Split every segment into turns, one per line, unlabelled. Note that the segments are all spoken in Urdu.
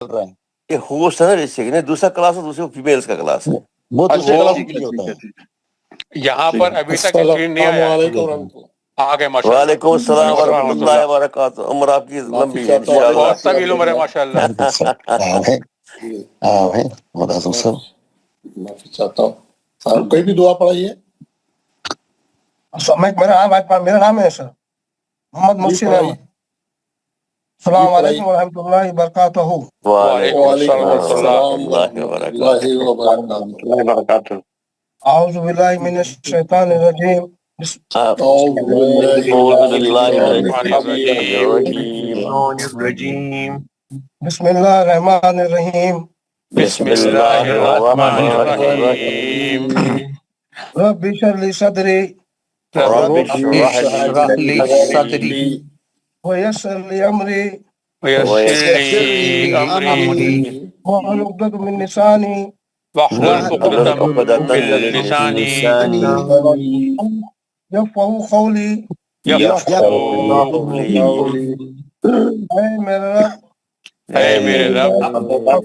رہا ہے
یہ ہوسٹ ہے نا رجسٹر نہیں دوسرا کلاس ہے دوسرے فیمیلز کا کلاس ہے
وہ دوسرے
وہ
کلاس کے لیے ہوتا ہے
یہاں پر ابھی تک اسکرین نہیں آیا ہے آگے ماشاء اللہ
وعلیکم السلام ورحمۃ اللہ وبرکاتہ عمر آپ کی لمبی ہے انشاءاللہ
بہت طویل عمر ہے ماشاء اللہ
معافی چاہتا ہوں صاحب کوئی بھی دعا پڑھائیے
میرا نام ہے سر محمد محسن احمد السلام علیکم ورحمۃ اللہ وبرکاتہ
وعلیکم
وعلیکم
السلام
السلام
ورحمۃ
ورحمۃ
اللہ
اللہ وبرکاتہ
اعوذ باللہ من الشیطان الرجیم
اعوذ باللہ من
الرجیم
بسم اللہ الرحمن الرحیم
بسم اللہ الرحمن الرحیم
رب اشرح لی صدری
رب اشرح لی صدری
ویسر لی امری
ویسر لي امری
واحلل عقدۃ من لسانی
واحلل عقدة من لسانی
یفقہوا قولی
یفقهوا
اے میرے رب
اے میرے رب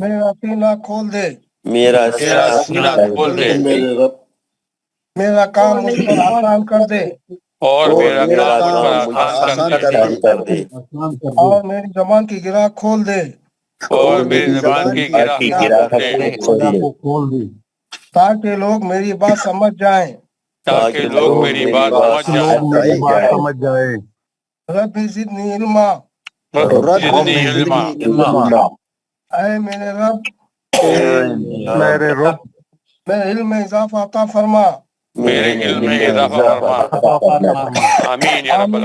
میرا سینہ کھول دے
میرا
میرا سینہ کھول دے
میرے رب
میرا کام مجھ پر آسان کر دے
اور میرا
میرا
کام
کام
مجھ پر آسان کر دے
کر دے
اور میری زبان کی گرہ کھول دے
اور میری زبان کی گرہ کھول دے
تاکہ لوگ میری بات سمجھ جائیں
تاکہ لوگ میری بات سمجھ جائیں
رب زدنی علما
رب زدنی علما
اے میرے رب
میرے رب
میرے علم میں اضافہ عطا فرما
میرے علم میں اضافہ فرما آمین یا رب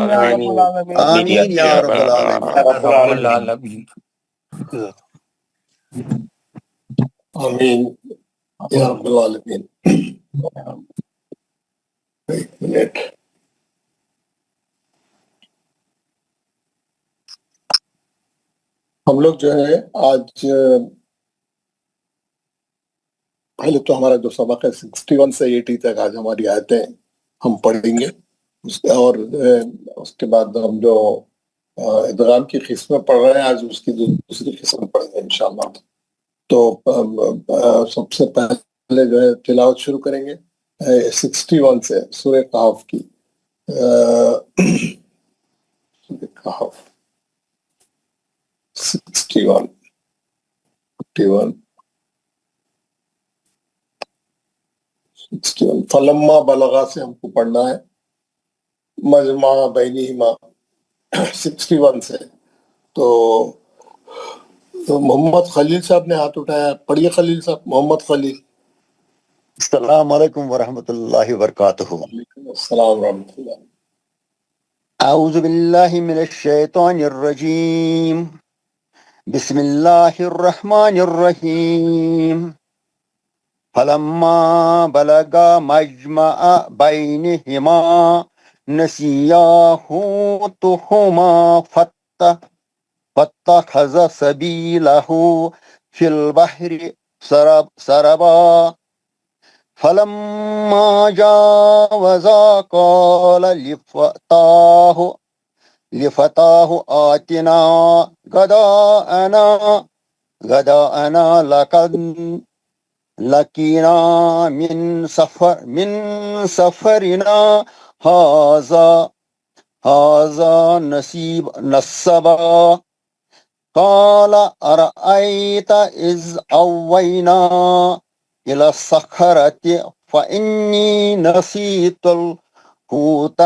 آمین یا رب
العالمین
العالمین
آمین یا رب العالمین
آمین یا رب العالمین ایک منٹ ہم لوگ جو ہے آج پہلے تو ہمارا جو سبق ہے 61 سے 80 تک آج ہماری آیتیں ہم پڑھیں گے اور اس کے بعد ہم جو ادغام کی قسمیں پڑھ رہے ہیں آج اس کی دوسری قسم پڑھیں گے انشاءاللہ. تو سب سے پہلے جو ہے تلاوت شروع کریں گے 61 سے سورہ کہف کی. سورہ کہف 61 فلما بلغا سے ہم کو پڑھنا ہے مجمع بینہما 61 سے. تو محمد خلیل صاحب نے ہاتھ اٹھایا, پڑھیے خلیل صاحب. محمد خلیل.
السلام علیکم ورحمۃ اللہ وبرکاتہ.
وعلیکم السلام ورحمۃ اللہ.
اعوذ باللہ من الشیطان الرجیم بسم اللہ الرحمن الرحیم فلما بلغا مجمع بینہما نسیا حوتہما فاتخذ سبیلہ فی البحر سربا فلما جاوزا قال لفتاه آتنا غداءنا لقد لقينا من سفرنا هذا نصبا قال أرأيت إذ أوينا إلى الصخرة فإني نسيت الحوت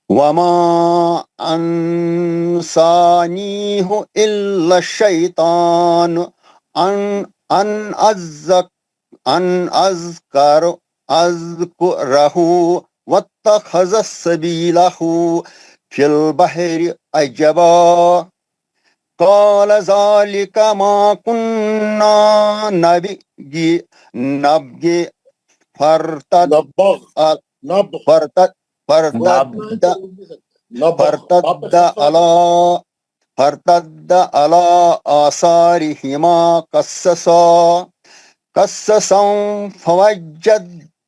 وما أنسانيه إلا الشيطان أن أذكره واتخذ سبيله في البحر عجبا قال ذلك ما كنا نبغي فارتد على آثارهما قصصا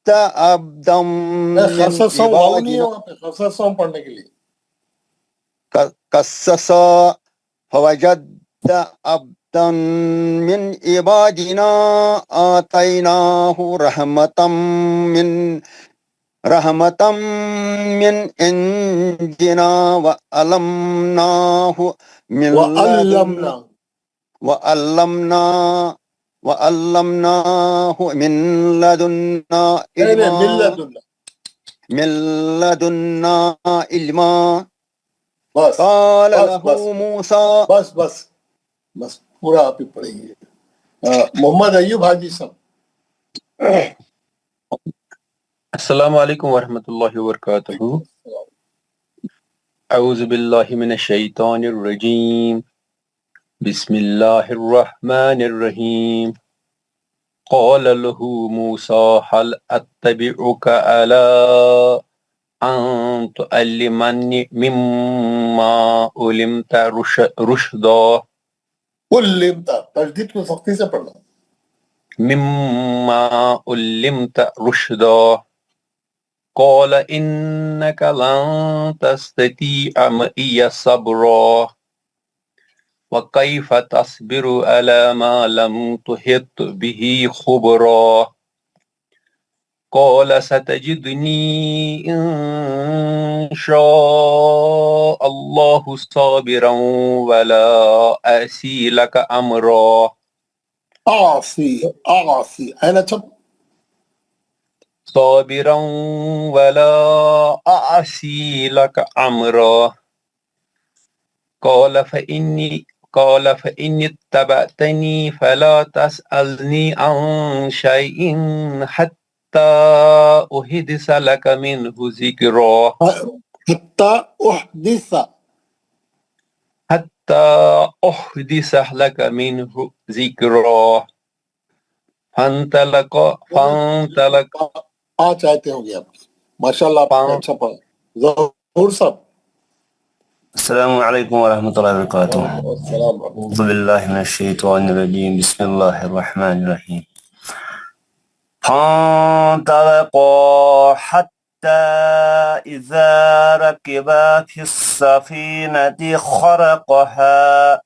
عبدا من
خصصوں واو نہیں ہے
عبادنا
وہاں پہ، خصصوں پڑھنے کے لیے.
قصص فوجد عبدا من عبادنا آتيناه رحمة من عندنا وعلمناه من من لدنا علما علما
بس
قال
بس
له
بس
موسى
بس بس بس پورا آپ ہی پڑھیں گے. محمد ایوب حاجی صاحب.
السلام علیکم ورحمۃ اللہ وبرکاتہ. اعوذ باللہ من الشیطان الرجیم. بسم اللہ الرحمن الرحیم. قال له موسى هل اتبعك على ان تعلمني مما علمت رشدا.
علمت، تجدید کو سختی سے پڑھنا.
مما علمت رشدا. قال إنك لن تستطيع معي صبرا وكيف تصبر على ما لم تحط به خبرا. قال ستجدني إن شاء الله صابرا ولا أعصي لك أمرا.
آسی این اچھا
صابرا ولا أعصي لك أمرا. قال فإني اتبعتني فلا تسألني عن شيء حتى أحدث لك منه ذكرا.
حتی
أحدث لك منه ذكرا. فانطلق
پانچ آیتیں ہو گئی آپ کی. ماشاء اللہ آپ نے اچھا پڑھا. ظہور صاحب.
السلام علیکم ورحمۃ اللہ وبرکاتہ.
السلام علیکم.
اعوذ باللہ من الشیطان الرجیم. بسم اللہ الرحمن الرحیم. فانطلقا حتى إذا ركبا في السفينة خرقها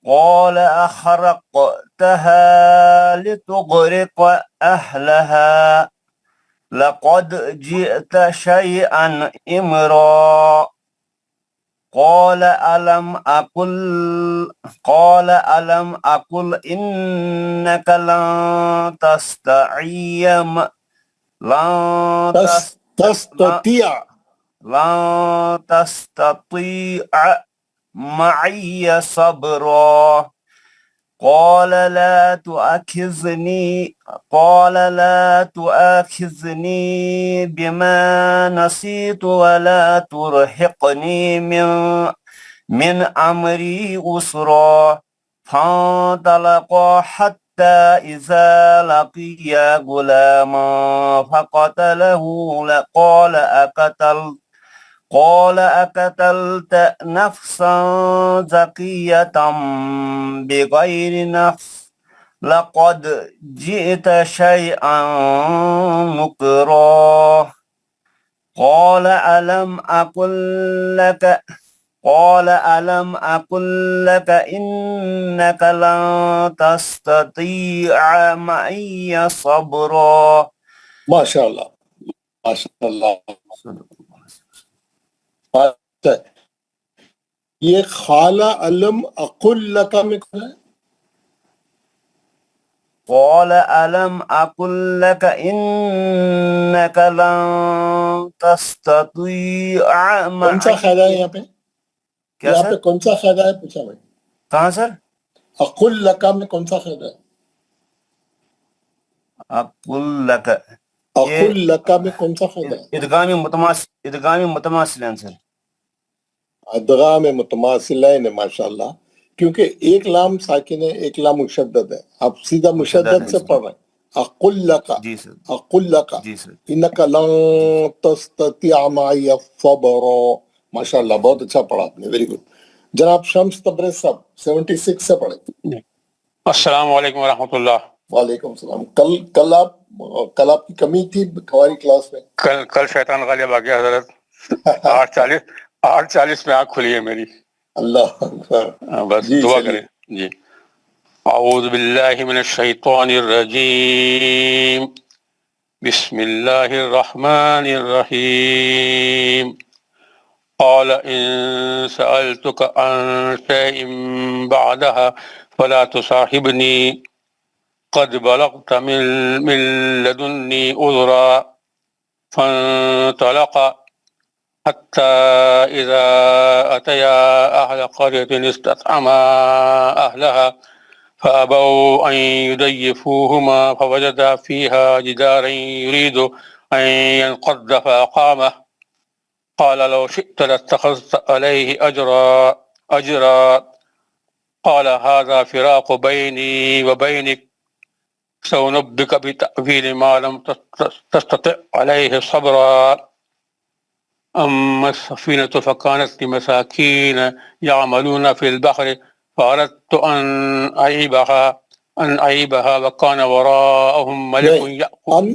قال أخرقتها لتغرق أهلها لقد جئت شيئا إمرا. قال ألم أقل إنك لن تستطيع معي صبرا. قال لا تؤاخذني بما نسيت ولا ترهقني من أمري أسرا. فانطلقا حتى إذا لقيا غلاما فقتله. قال أقتلت نفسا زكية بغير نفس لقد جئت شيئا نكرا. قال ألم أقل لك إنك لن تستطيع معي صبرا.
ماشاء اللہ ماشاء اللہ. یہ خالہ علم اقل لکا میں کون ہے؟
قال ألم أقل لك إنك لن تستطيع
کون سا قاعدہ ہے یہاں پہ؟
کیا
یہاں
سر؟
پہ کون سا قاعدہ ہے پوچھا بھائی.
کہاں سر؟
اقل لکا میں کون سا قاعدہ ہے؟
أقل لك
اقل لکا میں کون سا قاعدہ ہے؟
ادغام متماثلین سر.
ادغام متماثلین. ماشاءاللہ. کیونکہ ایک لام ساکن ہے ایک لام مشدد ہے. آپ سیدھا مشدد سے پڑھ رہے ہیں. اقل لکا
جی سر.
اقل لکا
جی سر.
انک لن تستطیع معی صبرا. ماشاءاللہ بہت اچھا پڑھا آپ نے. Very good. جناب شمس تبریز صاحب 76 سے پڑھیں.
السلام علیکم ورحمۃ اللہ.
وعلیکم السلام. کل آپ کی کمی تھی ہماری کلاس میں.
کل شیطان غالب آ گیا حضرت. 8:40 میں آنکھ کھلی ہے میری.
اللہ اکبر.
بس
جی
دعا
چلیے.
کریں. جی اعوذ باللہ من الشیطان الرجیم بسم اللہ الرحمن الرحیم قال إن سألتك عن شيء بعدها فلا تصاحبني قد بلغت من لدني عذرا فانطلقا حتى إذا أتيا أهل قرية استطعما أهلها فأبوا أن يضيفوهما فوجدا فيها جدارا يريد أن ينقض فأقامه قال لو شئت لاتخذت عليه أجرا قال هذا فراق بيني وبينك سأنبئك بتأويل ما لم تستطع عليه صبرا أما السفينة فكانت لمساكين يعملون في البحر فأردت أن أعيبها وكان وراءهم ملك يأخذ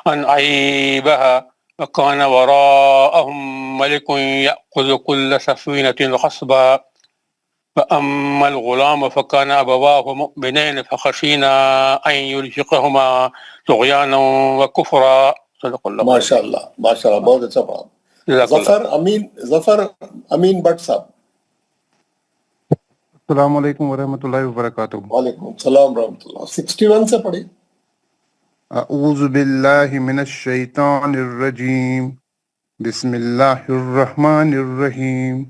أن أعيبها وكان وراءهم ملك يأخذ كل سفينة غصبا فأما الغلام فكان أبواه مؤمنين فخشينا أن يرهقهما طغيانا وكفرا. صدق اللہ.
ماشاء اللہ ماشاء اللہ، بہت اچھا پڑھا. ظفر امین بٹ صاحب.
السلام علیکم ورحمۃ اللہ وبرکاتہ.
وعلیکم السلام ورحمۃ اللہ. 61 سے پڑھی.
اعوذ باللہ من الشیطان الرجیم بسم اللہ الرحمن الرحیم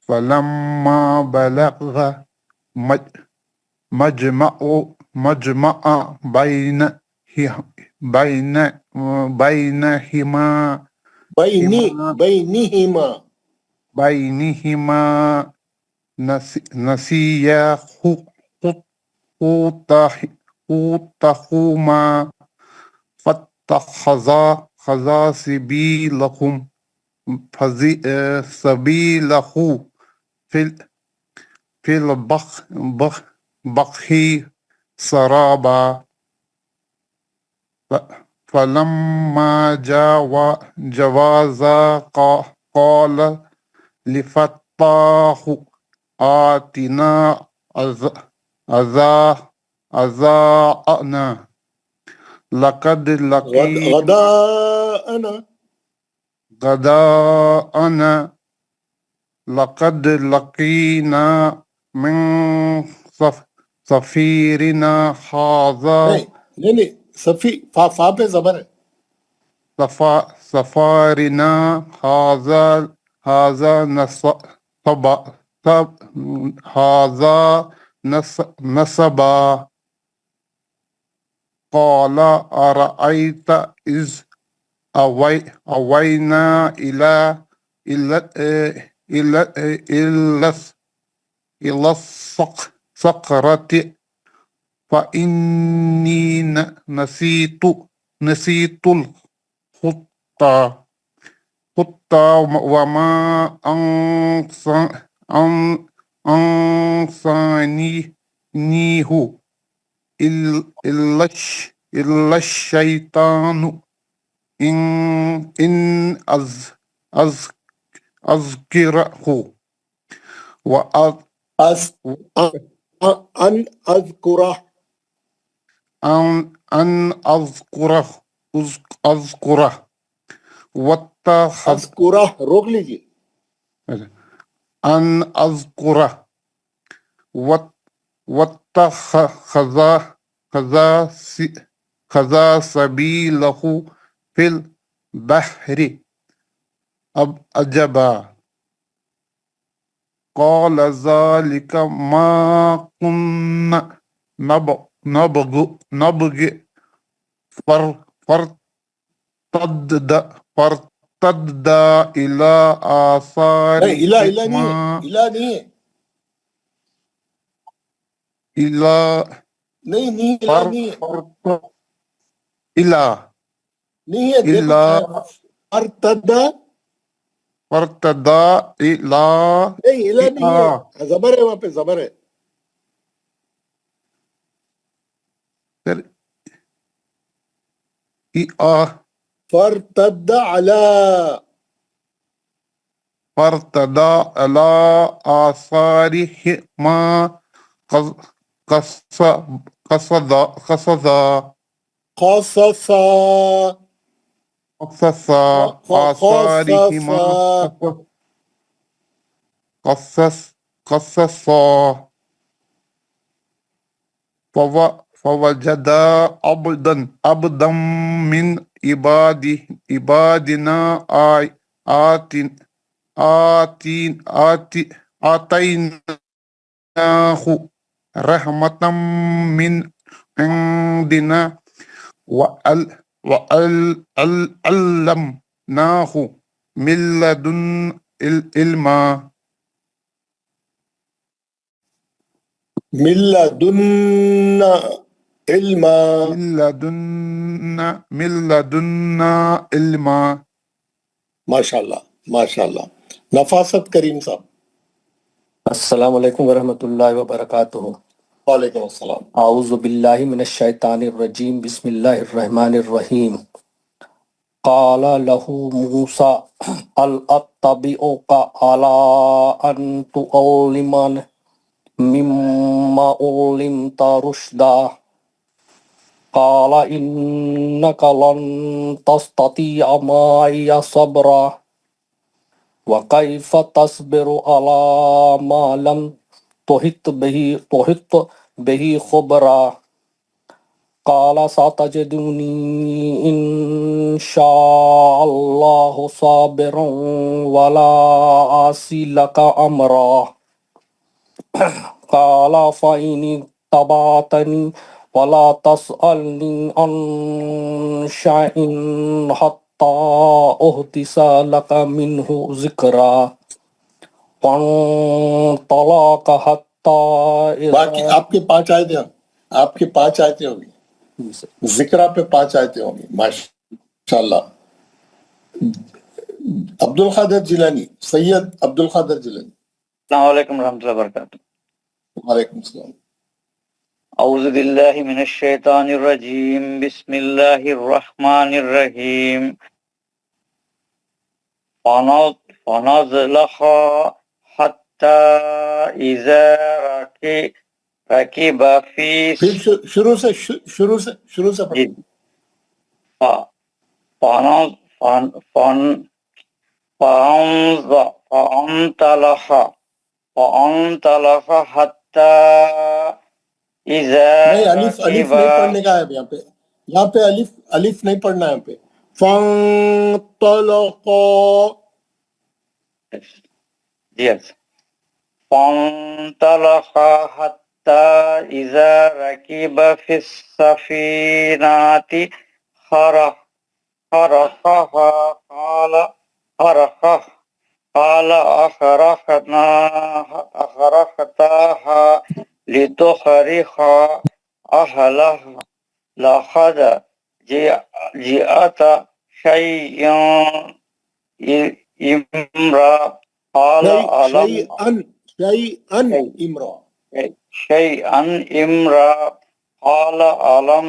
فلما بلغ مجمع بینہما نسیا حوتہما فاتخذا سبیلہم فی البحر سرابا فلما جاوزا قال لفتاه آتنا غداءنا لقد لقينا من سفيرنا هذا.
نہیں فا پہ زبر ہے.
سفارنا هذا نصبا قال أرأيت إذ أوينا إلى الصخرة فإني نسيت الخطة وما أنسانيه إلا الشيطان إن أذكره أن أذكره
روک لیجیے.
أن أذكره واتخذ سبيله في البحر عجبا قال ذلك ما كنا نبغي فارتد إلى آثارهما فارتدا إلى
نہیں الہ نہیں ہے، زبر ہے، وہاں پہ زبر ہے.
پھر
فرتد علی،
فارتدا على آثارهما قصدا
خصص
قصص آثارهما قصصا فوجد عبدا من عبادنا آتيناه رحمة من عندنا وعلمناه من لدن علما.
من لدن علما.
من لدنا علما.
ماشاء اللہ ماشاء اللہ. نفاست کریم صاحب.
السلام علیکم ورحمۃ اللہ وبرکاتہ.
وعلیکم السلام.
اعوذ باللہ من الشیطان الرجیم، بسم اللہ الرحمن الرحیم. قال له موسیٰ هل اتبعک علی ان تعلمن مما علمت رشدا قال انک لن تستطیع معی صبرا وكيف تصبر على ما لم تحط به خبرا قال ستجدني إن شاء الله صابرا ولا أعصي لك أمرا قال فإن اتبعتني ولا تسألني عن شيء حتى أحدث لك منه ذكرا فانطلق حتى
باقی آپ کے 5 آیتیں، آپ کی 5 آیتیں ہوگی، ذکرہ پہ 5 آیتیں ہوگی. ماشاء اللہ. عبد القادر جیلانی، سید عبد القادر جیلانی.
السلام علیکم ورحمۃ اللہ وبرکاتہ.
وعلیکم السلام.
اعوذ باللہ من الشیطان الرجیم، بسم اللہ الرحمن الرحیم. فنزلخ حتی اذا رکب فی
پھر شروع سے پڑھیں.
فانطلق حتی اذا
نہیں، الف نہیں پڑھنے کا ہے یہاں پہ الف نہیں پڑھنا ہے یہاں پہ. فانطلق.
Yes. فانطلق حتى إذا ركب في السفينة خرقها قال أخرقتها لتخرق أهلها لقد جئت شيئا إمرا قال شيئا إمرا قال ألم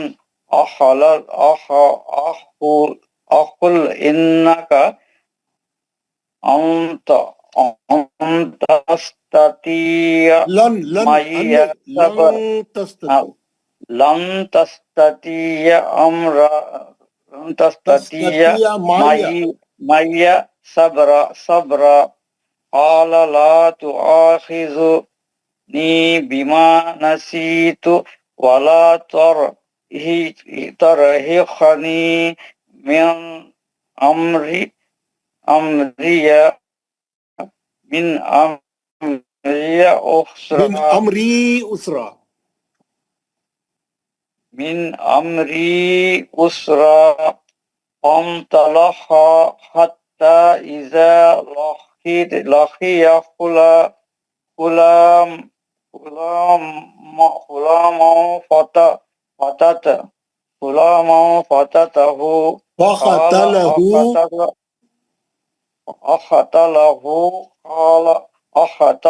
أقل إنك أنت تستطيع معي لن تستطيع معي صبرا قال لا تؤاخذني بما نسيت ولا ترهقني من أمري أسرا. فانطلق حتى إذا لقي غلاما فتته أختله قال أختلت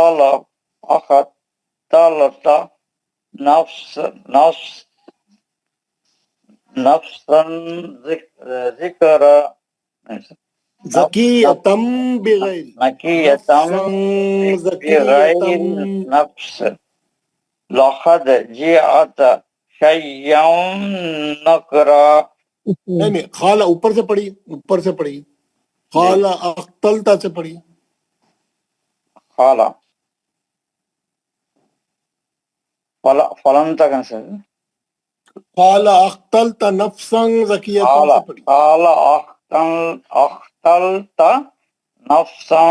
نفسا ذكر
زكية بغير
نكية
نفسا زكية
بغير نفس لقد جاءت شيئا نكرا.
نہیں خالہ اوپر سے پڑھی خالہ اختلتا سے پڑھی
خالا فلن تک
خالہ اختلتا نفسا زکیہ سے پڑھی
قال أختلت نفسا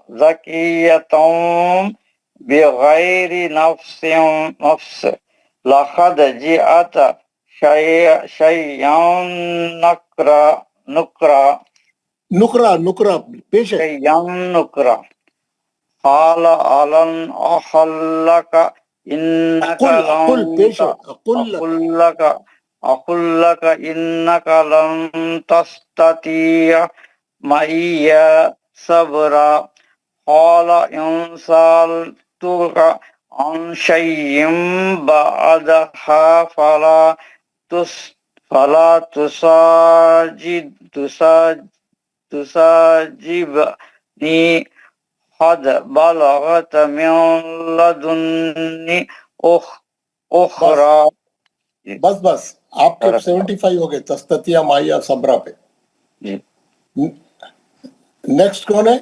زكية بغير نفس لقد جاءت شيئا
نکرا پیش ہے
شيئا نكرا. قال ألن أقل لك إنك
اقل پیش ہے
أقول لك إنك لن تستطيع معي صبرا. قال إن سألتك عن شيء بعدها فلا تساجبني قد بلغت من لدني أخرى.
بس آپ کے 75 ہو گئے تستطیع مایا صبرا پہ. نیکسٹ کون ہے؟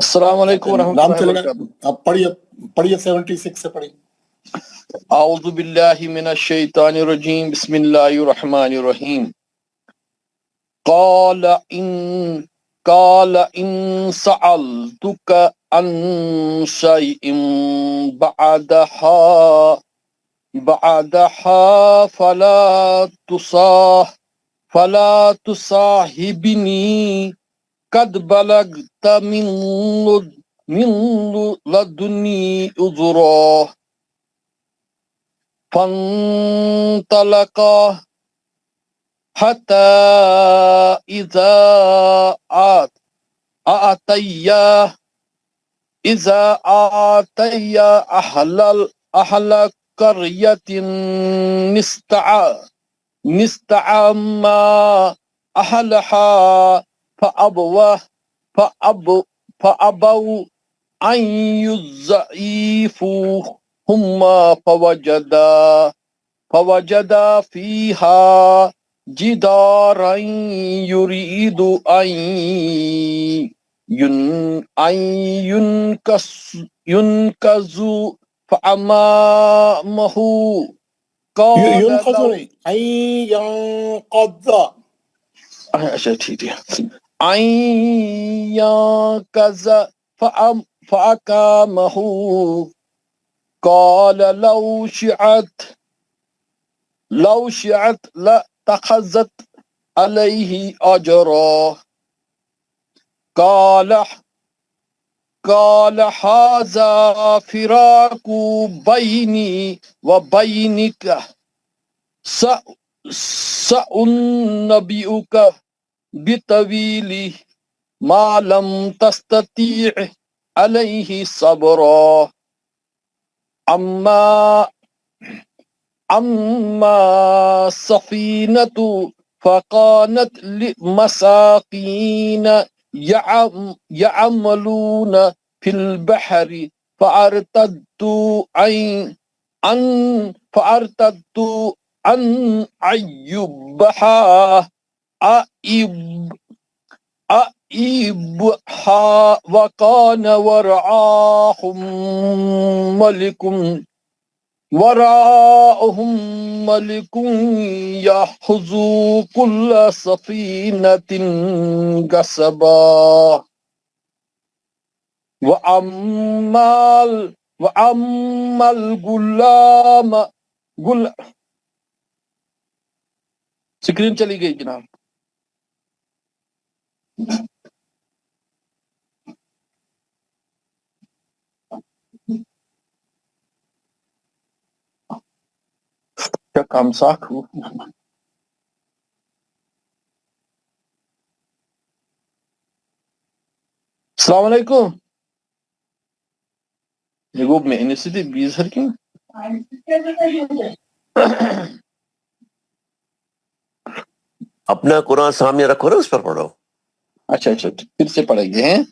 السلام علیکم ورحمۃ
نام
اللہ
چلے گا
وبرکاتہ.
آپ پڑھیے 76 سے پڑھیے.
اعوذ باللہ من الشیطان الرجیم بسم اللہ الرحمن الرحیم. قال ان سألتك عن شيء بعدها فلا تصاحبني قد بلغت من لدني عذرا. فانطلقا حتى إذا آتيا أهل قرية نستعما أهلها فأبوا أن يضيفوهم فوجدا فيها جدارا يريد أن ينقذ فأمامه قال
ينقذ
لو
نہیں ينقذ
اچھا ٹھیک ہے أن ينقذ فأقامه قال لو شئت لاتخذت عليه أجرا. قال هذا فراق بيني وبينك سأنبئك بتويل ما لم تستطيع عليه صبرا. أما السفينة فكانت لمساكين يعملون في البحر فأردت أن أعيبها وكان وراءهم ملك يأخذ كل سفينة غصبا. وأما الغلام سکرین چلی گئی جناب. کیا کام ساکھ ہو. السلام علیکم. یعقوب میں انہیں سے بیس ہر کیوں
اپنا قرآن سامنے رکھو نا، اس پر پڑھو.
اچھا اچھا پھر سے پڑھیں گے ہیں.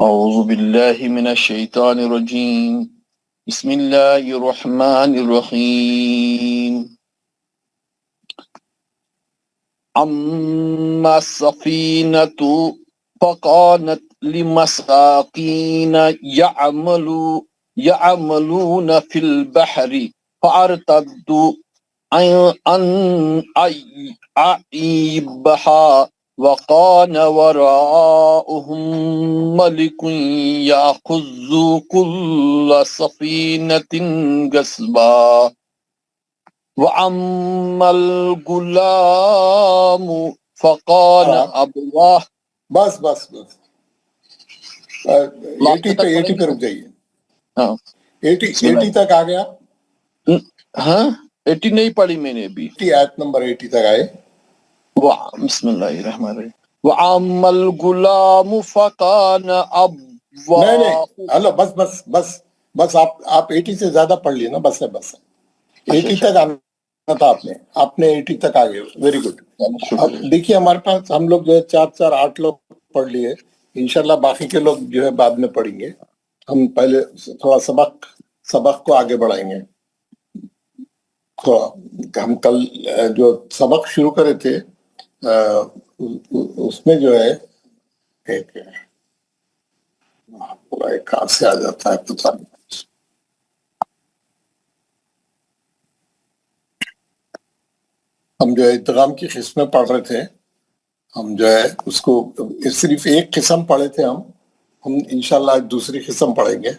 اعوذ باللہ من الشیطان الرجیم. بسم اللہ الرحمن الرحیم. اما السفینۃ فکانت لمساکین یعملون فی البحر فارتدوا ان اعیبها وقان وراءهم ملک یاخذ کل سفینۃ غصبا وَأَمَّا الْغُلَامُ فَقَالَ أَبْوَاهُ.
بس 80 پہ رک جائیے.
ہاں
80 تک آ گیا.
ہاں 80 نہیں پڑھی میں نے ابھی.
آیت نمبر 80 تک آئے.
بسم اللہ الرحمن الرحیم. وَأَمَّا الْغُلَامُ فَقَالَ أَبْوَاهُ.
نہیں اللہ بس آپ 80 سے زیادہ پڑھ لیے نا. بس 80 تک آنا تھا آپ نے 80 تک آ گئے. Very good. اب دیکھیے ہمارے پاس ہم لوگ جو ہے 4 8 لوگ پڑھ لیے. انشاءاللہ باقی کے لوگ جو ہے بعد میں پڑھیں گے. ہم پہلے تھوڑا سبق کو آگے بڑھائیں گے. ہم کل جو سبق شروع کرے تھے اس میں جو ہے ایک کہاں سے آ جاتا ہے پتہ نہیں. ہم جو ہے ادغام کی قسمیں پڑھ رہے تھے. ہم جو ہے اس کو صرف ایک قسم پڑھے تھے. ہم انشاءاللہ آج دوسری قسم پڑھیں گے.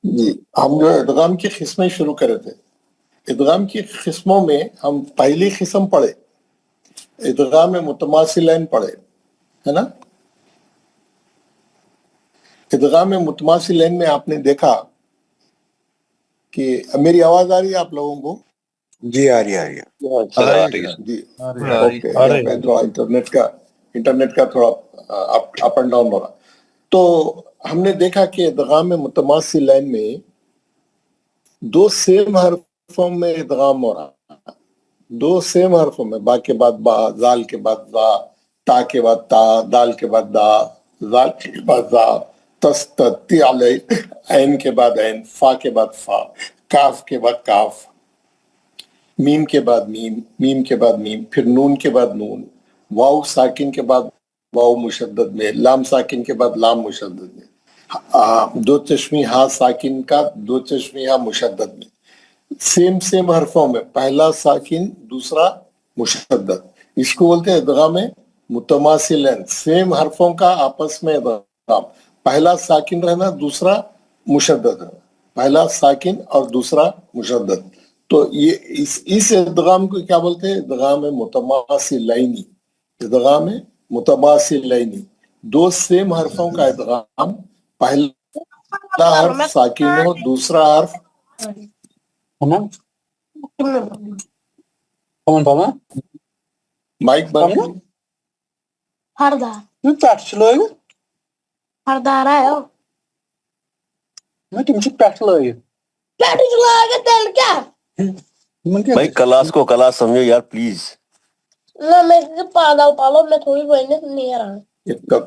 جی ہم جو ادغام کی قسمیں شروع کرے تھے. ادغام کی قسموں میں ہم پہلی قسم پڑھے ادغام متماثلین پڑھے ہے نا. ادغام متماثلین میں آپ نے دیکھا کہ میری آواز آ رہی ہے آپ لوگوں کو؟
جی آ رہی ہے.
جی اوکے. تھوڑا انٹرنیٹ کا تھوڑا اپ اینڈ ڈاؤن ہو رہا. تو ہم نے دیکھا کہ ادغام متماثلین میں 2 سیم حرفوں میں ادغام ہو رہا. 2 سیم حرفوں میں. با کے بعد با، زال کے بعد زا، تا کے بعد تا، دال کے بعد دا، زال کے بعد زا، تس تی علی، عین کے بعد عین، فا کے بعد فا، کاف کے بعد کاف، میم کے بعد میم، میم کے بعد میم، پھر نون کے بعد نون، واو ساکن کے بعد واو مشدد میں، لام ساکن کے بعد لام مشدد میں، 2 چشمی ہا ساکن کا 2 چشمی ہا مشدد میں. سیم حرفوں میں پہلا ساکن دوسرا مشدد. اس کو بولتے ہیں ادغام متماثلین. سیم حرفوں کا آپس میں ادغام. پہلا ساکن رہنا دوسرا مشدد رہنا. پہلا ساکن اور دوسرا مشدد. تو یہ اس ادغام کو کیا بولتے ہیں؟ ادغام متماثلین. ادغام متماثلین 2 سیم حرفوں کا ادغام. پہلا حرف ساکن ہو دوسرا حرف مائک بند.
بھائی کلاس کو کلاس سمجھو یار پلیز.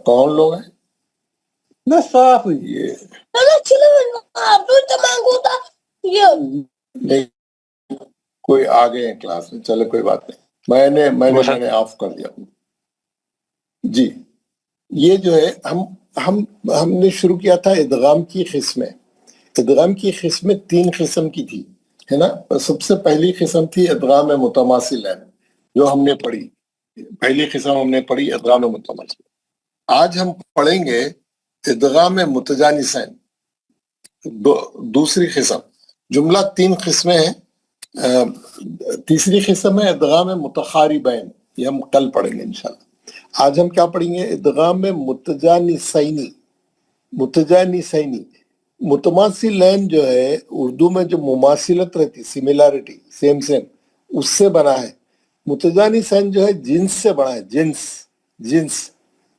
کون لوگ ہیں یہ؟ نہیں کوئی آگے ہیں کلاس میں. چلے کوئی بات نہیں. میں نے آف کر دیا. جی یہ جو ہے ہم ہم نے شروع کیا تھا ادغام کی قسمیں. ادغام کی قسمیں 3 قسم کی تھی ہے نا. سب سے پہلی قسم تھی ادغام متماثلین جو ہم نے پڑھی. پہلی قسم ہم نے پڑھی ادغام متماثل. آج ہم پڑھیں گے ادغام متجانسین دوسری قسم. جملہ 3 قسمیں ہیں. تیسری قسم ہے ادغام متقاربین، یہ ہم کل پڑھیں گے انشاءاللہ. آج ہم کیا پڑھیں گے؟ ادغام متجانسینی. متجانسینی متماثلین جو ہے اردو میں جو مماثلت رہتی، سملیرٹی، سیم اس سے بنا ہے. متجانسین جو ہے جنس سے بنا ہے. جنس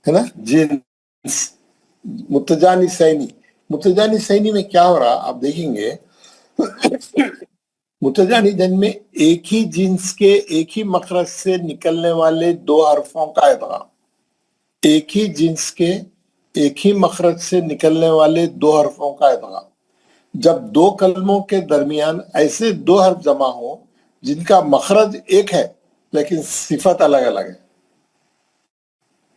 ہے نا، جنس. متجانسینی میں کیا ہو رہا آپ دیکھیں گے. متجانسین میں ایک ہی جنس کے ایک ہی مخرج سے نکلنے والے 2 حرفوں کا ادغام. ایک ہی جنس کے ایک ہی مخرج سے نکلنے والے 2 حرفوں کا ادغام. جب 2 کلموں کے درمیان ایسے 2 حرف جمع ہوں جن کا مخرج ایک ہے لیکن صفت الگ الگ ہے.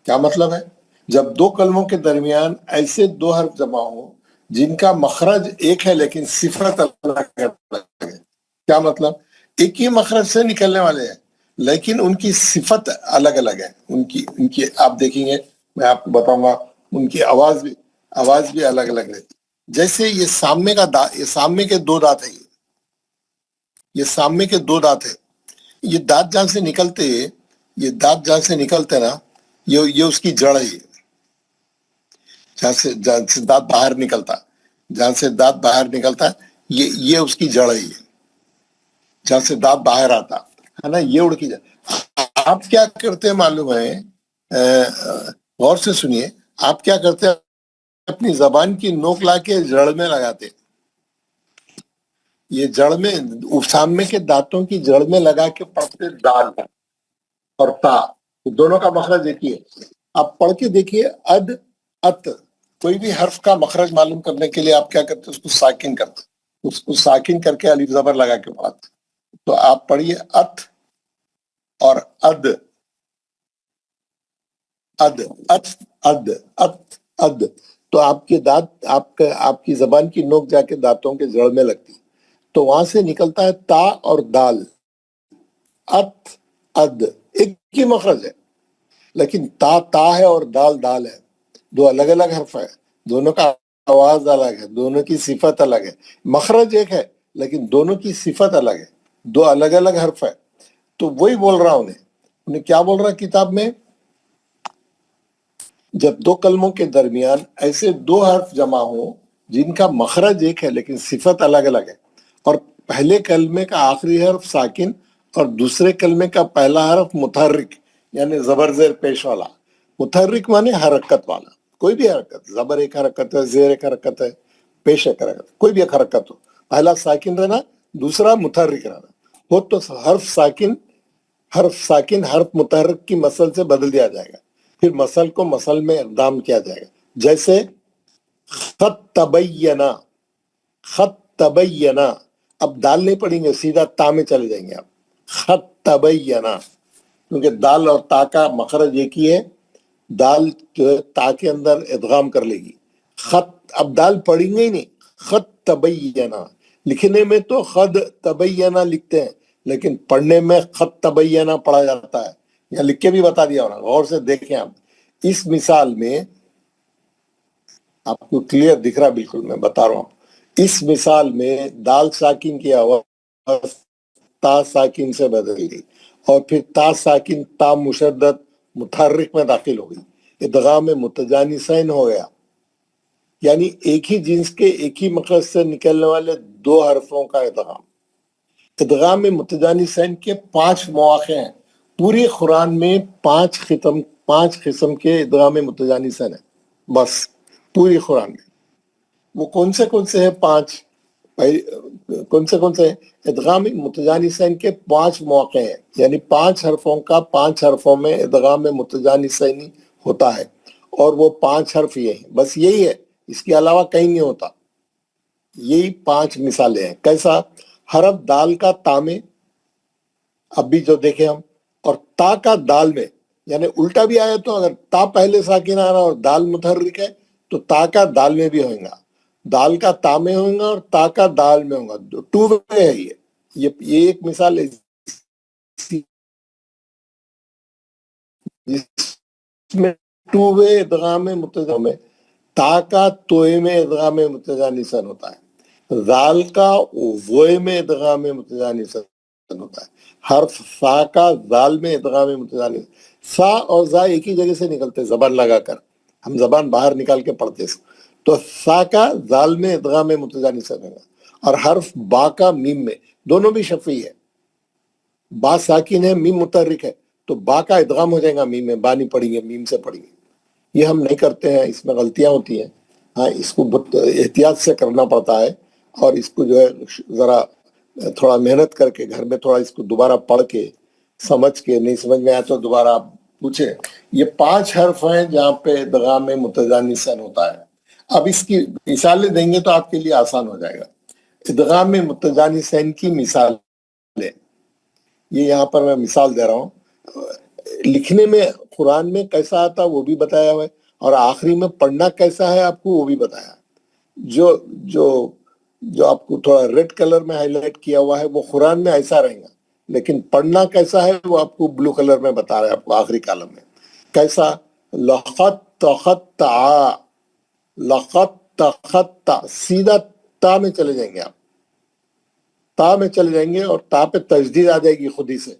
کیا مطلب ہے؟ جب 2 کلموں کے درمیان ایسے 2 حرف جمع ہوں جن کا مخرج ایک ہے لیکن صفت الگ ہے. کیا مطلب؟ ایک ہی مخرج سے نکلنے والے ہیں لیکن ان کی صفت الگ الگ ہے. ان کی آپ دیکھیں گے، میں آپ کو بتاؤں گا، ان کی آواز بھی الگ الگ رہتی. جیسے یہ سامنے کا دانت، یہ سامنے کے 2 دانت ہیں. یہ سامنے کے 2 دانت ہیں. یہ دانت جہاں سے نکلتے، یہ دانت جہاں سے نکلتے نا، یہ اس کی جڑ ہے. جہاں سے دانت باہر نکلتا، جہاں سے دانت باہر نکلتا یہ اس کی جڑ ہے. جہاں سے دانت باہر آتا ہے نا، یہ اڑ کی جڑ. آپ کیا کرتے ہیں معلوم ہے؟ غور سے سنیے. آپ کیا کرتے ہیں؟ اپنی زبان کی نوک لا کے جڑ میں لگاتے. یہ جڑ میں، سامنے کے دانتوں کی جڑ میں لگا کے پڑھتے دال اور تا، دونوں کا مخرج ایک ہی ہے. آپ پڑھ کے دیکھیے اد ات. کوئی بھی حرف کا مخرج معلوم کرنے کے لیے آپ کیا کرتے؟ اس کو ساکن کرتے. اس کو ساکن کر کے الف زبر لگا کے پڑھاتے. تو آپ پڑھیے ات اور اد. اد ات اد ات اد. تو آپ کے دانت، آپ کی زبان کی نوک جا کے دانتوں کے جڑ میں لگتی، تو وہاں سے نکلتا ہے تا اور دال. ات اد ایک ہی مخرج ہے لیکن تا ہے اور دال ہے. 2 الگ الگ حرف ہے، دونوں کا آواز الگ ہے، دونوں کی صفت الگ ہے. مخرج ایک ہے لیکن دونوں کی صفت الگ ہے. 2 الگ الگ حرف ہے. تو وہی بول رہا انہیں کیا بول رہا کتاب میں؟ جب 2 کلموں کے درمیان ایسے 2 حرف جمع ہوں جن کا مخرج ایک ہے لیکن صفت الگ الگ ہے، اور پہلے کلمے کا آخری حرف ساکن اور دوسرے کلمے کا پہلا حرف متحرک یعنی زبر زیر پیش والا. متحرک مانے حرکت والا. کوئی بھی حرکت، زبر ایک حرکت ہے، زیر ایک حرکت ہے، پیش ایک حرکت، کوئی بھی ایک حرکت ہو. پہلا ساکن رہنا، دوسرا متحرک رہنا ہو تو حرف ساکن حرف متحرک کی مسل سے بدل دیا جائے گا. پھر مسل کو مسل میں اقدام کیا جائے گا. جیسے خط تبینا. خط تبینا. اب دال نہیں پڑھیں گے، سیدھا تا میں چلے جائیں گے آپ. خط تبینا، کیونکہ دال اور تا کا مخرج ایک ہی ہے. دال جو ہے تا کے اندر ادغام کر لے گی. خط، اب دال پڑھیں گے ہی نہیں. خط تبینا. لکھنے میں تو خد تبینا لکھتے ہیں لیکن پڑھنے میں خط تبینا پڑھا جاتا ہے. یہاں لکھ کے بھی بتا دیا ہونا، غور سے دیکھیں آپ. اس مثال میں آپ کو کلیئر دکھ رہا، بالکل میں بتا رہا ہوں. اس مثال میں دال ساکن کی آواز تا ساکن سے بدل گئی اور پھر تا ساکن تا مشدد متحرک میں داخل ہو گئی. ادغام متجانسین ہو گیا، یعنی ایک ہی جنس کے ایک ہی مخرج سے نکلنے والے 2 حرفوں کا ادغام. ادغام متجانسین کے 5 مواقع ہیں. پوری قرآن میں 5 قسم کے ادغام متجانسین ہیں بس پوری قرآن میں. وہ کون سے ہیں؟ 5. کون سے ہیں؟ ادغام متجانسین کے 5 مواقع ہیں، یعنی 5 حرفوں کا 5 حرفوں میں ادغام متجانسین ہوتا ہے. اور وہ 5 حرف یہ ہیں، بس یہی ہے، اس کے علاوہ کہیں نہیں ہوتا. یہی 5 مثالیں ہیں. کیسا؟ حرف دال کا تا میں، اب بھی جو دیکھیں ہم، اور تا کا دال میں، یعنی الٹا بھی آیا تو اگر تا پہلے ساکن آ رہا اور دال متحرک ہے تو تا کا دال میں بھی ہوگا، دال کا تا میں ہوگا اور تا کا دال میں ہوگا، 2 وے ہے یہ ایک مثال ہے جس میں 2 وے ادغام متجانس میں تا کا توئے میں ادغام متجانس ہوتا ہے، ذال کا وے میں ادغام متجانس ہوتا ہے، حرف سا کا ذال میں ادغام متجانس، سا اور زا ایک ہی جگہ سے نکلتے زبان لگا کر، ہم زبان باہر نکال کے پڑھتے تو سا کا ذال میں ادغام متجانس ہوگا، اور حرف با کا میم میں، دونوں بھی شفیع ہے، با ساکن ہے میم متحرک ہے تو با کا ادغام ہو جائے گا میم میں، با نہیں پڑھیں گے میم سے پڑھیں گے، یہ ہم نہیں کرتے ہیں، اس میں غلطیاں ہوتی ہیں، ہاں اس کو بہت احتیاط سے کرنا پڑتا ہے، اور اس کو جو ہے ذرا تھوڑا محنت کر کے گھر میں تھوڑا اس کو دوبارہ پڑھ کے سمجھ کے، نہیں سمجھ میں آیا تو دوبارہ آپ پوچھیں۔ یہ 5 حرف ہیں جہاں پہ ادغام متجانس ہوتا ہے۔ اب اس کی مثالیں دیں گے تو آپ کے لیے آسان ہو جائے گا۔ ادغام متجانس کی مثال ہے، یہ یہاں پر میں مثال دے رہا ہوں، لکھنے میں قرآن میں کیسا آتا وہ بھی بتایا ہوا ہے، اور آخری میں پڑھنا کیسا ہے آپ کو وہ بھی بتایا۔ جو آپ کو تھوڑا ریڈ کلر میں ہائی لائٹ کیا ہوا ہے وہ قرآن میں ایسا رہے گا، لیکن پڑھنا کیسا ہے وہ آپ کو بلو کلر میں بتا رہا ہے، آپ کو آخری کالم میں کیسا۔ لقد تخطع، لقد تخطع، سیدھا تا میں چلے جائیں گے آپ، تا میں چلے جائیں گے اور تا پہ تجدید آ جائے گی خود ہی سے،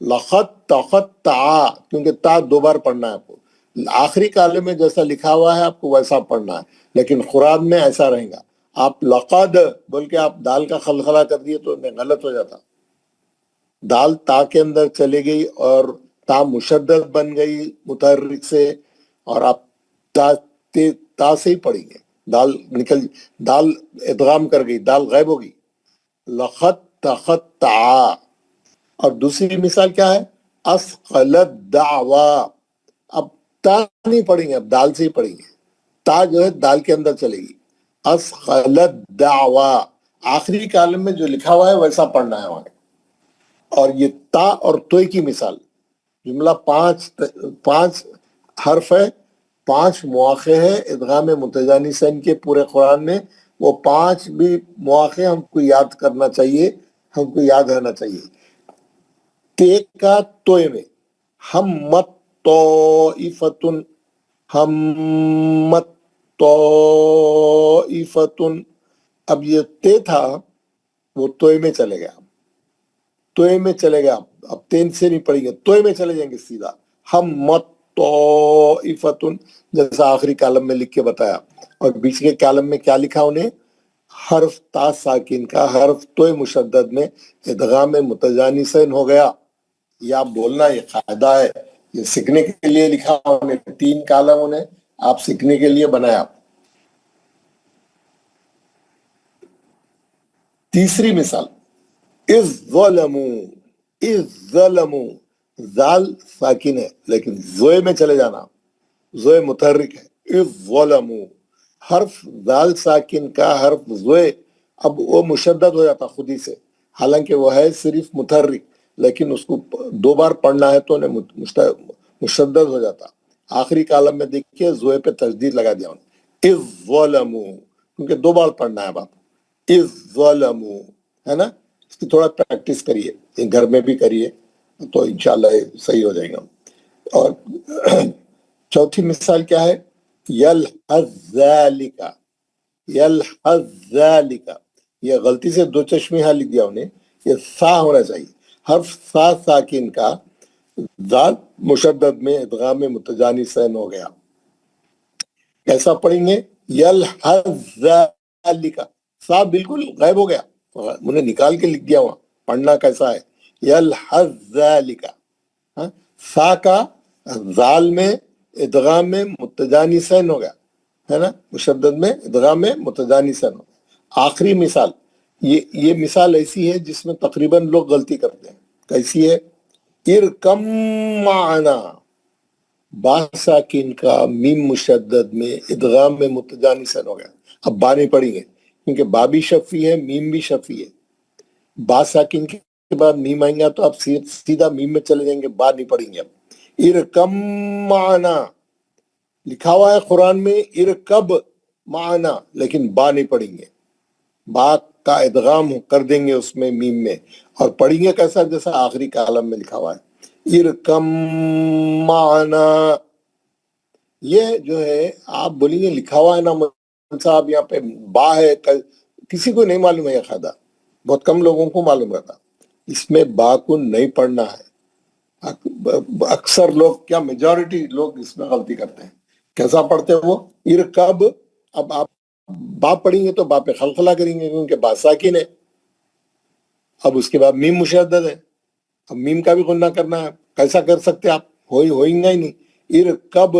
لقد تخطع، کیونکہ تا 2 بار پڑھنا ہے آپ کو، آخری کالم میں جیسا لکھا ہوا ہے آپ کو ویسا پڑھنا ہے، لیکن قرآن میں ایسا رہے گا۔ آپ لقد بول کے آپ دال کا خلخلہ کر دیے تو غلط ہو جاتا، دال تا کے اندر چلے گئی اور تا مشدد بن گئی متحرک سے، اور آپ تا سے ہی پڑھیں گے، دال نکل، دال ادغام کر گئی، دال غائب ہو گئی، لقد تخطع۔ اور دوسری مثال کیا ہے، اثقلت دعوا، اب تا نہیں پڑھیں گے، اب دال سے ہی پڑھیں گے، تا جو ہے دال کے اندر چلے گی، اثقلت دعوا، آخری کالم میں جو لکھا ہوا ہے ویسا پڑھنا ہے وہاں۔ اور یہ تا اور توئی کی مثال، جملہ 5 حرف ہے، 5 مواقع ہے ادغام متجانسین کے پورے قرآن میں، وہ 5 بھی مواقع ہم کو یاد کرنا چاہیے، ہم کو یاد رہنا چاہیے۔ تے کا توئے میں، ہمت طائفتن، ہمت طائفتن، اب یہ تے تھا وہ توئے میں چلے گیا، توئے میں چلے گا، اب تین سے نہیں پڑھیں گے، توئے میں چلے جائیں گے سیدھا، ہمت طائفتن، جیسا آخری کالم میں لکھ کے بتایا، اور بیچ کے کالم میں کیا لکھا انہیں، حرف تا ساکن کا حرف توئے مشدد میں ادغام متجانسین ہو گیا۔ یہ آپ بولنا، یہ قاعدہ ہے، یہ سیکھنے کے لیے لکھا انہیں، 3 کالم انہیں آپ سیکھنے کے لیے بنایا۔ تیسری مثال، اذ ظلموا، اذ ظلموا، زال ساکن ہے لیکن زوئے میں چلے جانا، زوئے متحرک ہے، اذ ظلموا، حرف زال ساکن کا حرف زوئے، اب وہ مشدد ہو جاتا خود ہی سے، حالانکہ وہ ہے صرف متحرک، لیکن اس کو 2 بار پڑھنا ہے تو مشدد ہو جاتا۔ آخری کالم میں دیکھیے زوئے پہ تشدید لگا دیا انہیں، اذ ظلموا، کیونکہ 2 بار پڑھنا ہے باپ، اذ ظلموا، ہے نا۔ اس کی تھوڑا پریکٹس کریے، گھر میں بھی کریے تو انشاءاللہ صحیح ہو جائے گا۔ اور چوتھی مثال کیا ہے، یلحظ ذالک، یلحظ ذالک، یہ غلطی سے 2 چشمی ہاں لکھ دیا انہیں، یہ سا ہونا چاہیے، حرف سا ساکن کا ذال مشدد میں ادغام متجانسین ہو گیا۔ کیسا پڑھیں گے، یلحظ ذالک، سا بالکل غائب ہو گیا، انہیں نکال کے لکھ دیا وہاں، پڑھنا کیسا ہے، یلحظ ذالک، سا کا ذال میں ادغام میں متجانسین ہو گیا، ہے نا، مشدد میں ادغام میں متجانسین ہو گیا۔ آخری مثال، یہ مثال ایسی ہے جس میں تقریباً لوگ غلطی کرتے ہیں، کیسی ہے، ارکم معنا، با ساکن کا میم مشدد میں ادغام میں متجانسین ہو گیا۔ اب با نہیں پڑھیں گے کیونکہ با بھی شفی ہے، میم بھی شفی ہے، با ساکن کے بعد میم آئیں گا تو آپ سیدھا میم میں چلے جائیں گے، با نہیں پڑھیں گے۔ اب ارکم معنا، لکھا ہوا ہے قرآن میں ارکب معنا، لیکن با نہیں پڑھیں گے، با کا ادغام کر دیں گے اس میں میم میں، اور پڑھیں گے کیسا؟ جیسا آخری کالم میں لکھا ہوا ہے ارکم معنا. یہ جو ہے آپ بولیں گے لکھا ہوا ہے نا صاحب یہاں پہ با ہے، کسی کو نہیں معلوم ہے یہ قاعدہ، بہت کم لوگوں کو معلوم رہتا. اس میں با کو نہیں پڑھنا ہے. اکثر لوگ، کیا میجورٹی لوگ اس میں غلطی کرتے ہیں. کیسا پڑھتے ہیں وہ؟ ارکب. اب آپ با پڑھیں گے تو با پہ خلخلہ کریں گے کیونکہ با ساکن ہے. اب اس کے بعد میم مشدد ہے، اب میم کا بھی غنہ کرنا ہے. کیسا کر سکتے آپ؟ ہوئیں گا ہی نہیں. ارکب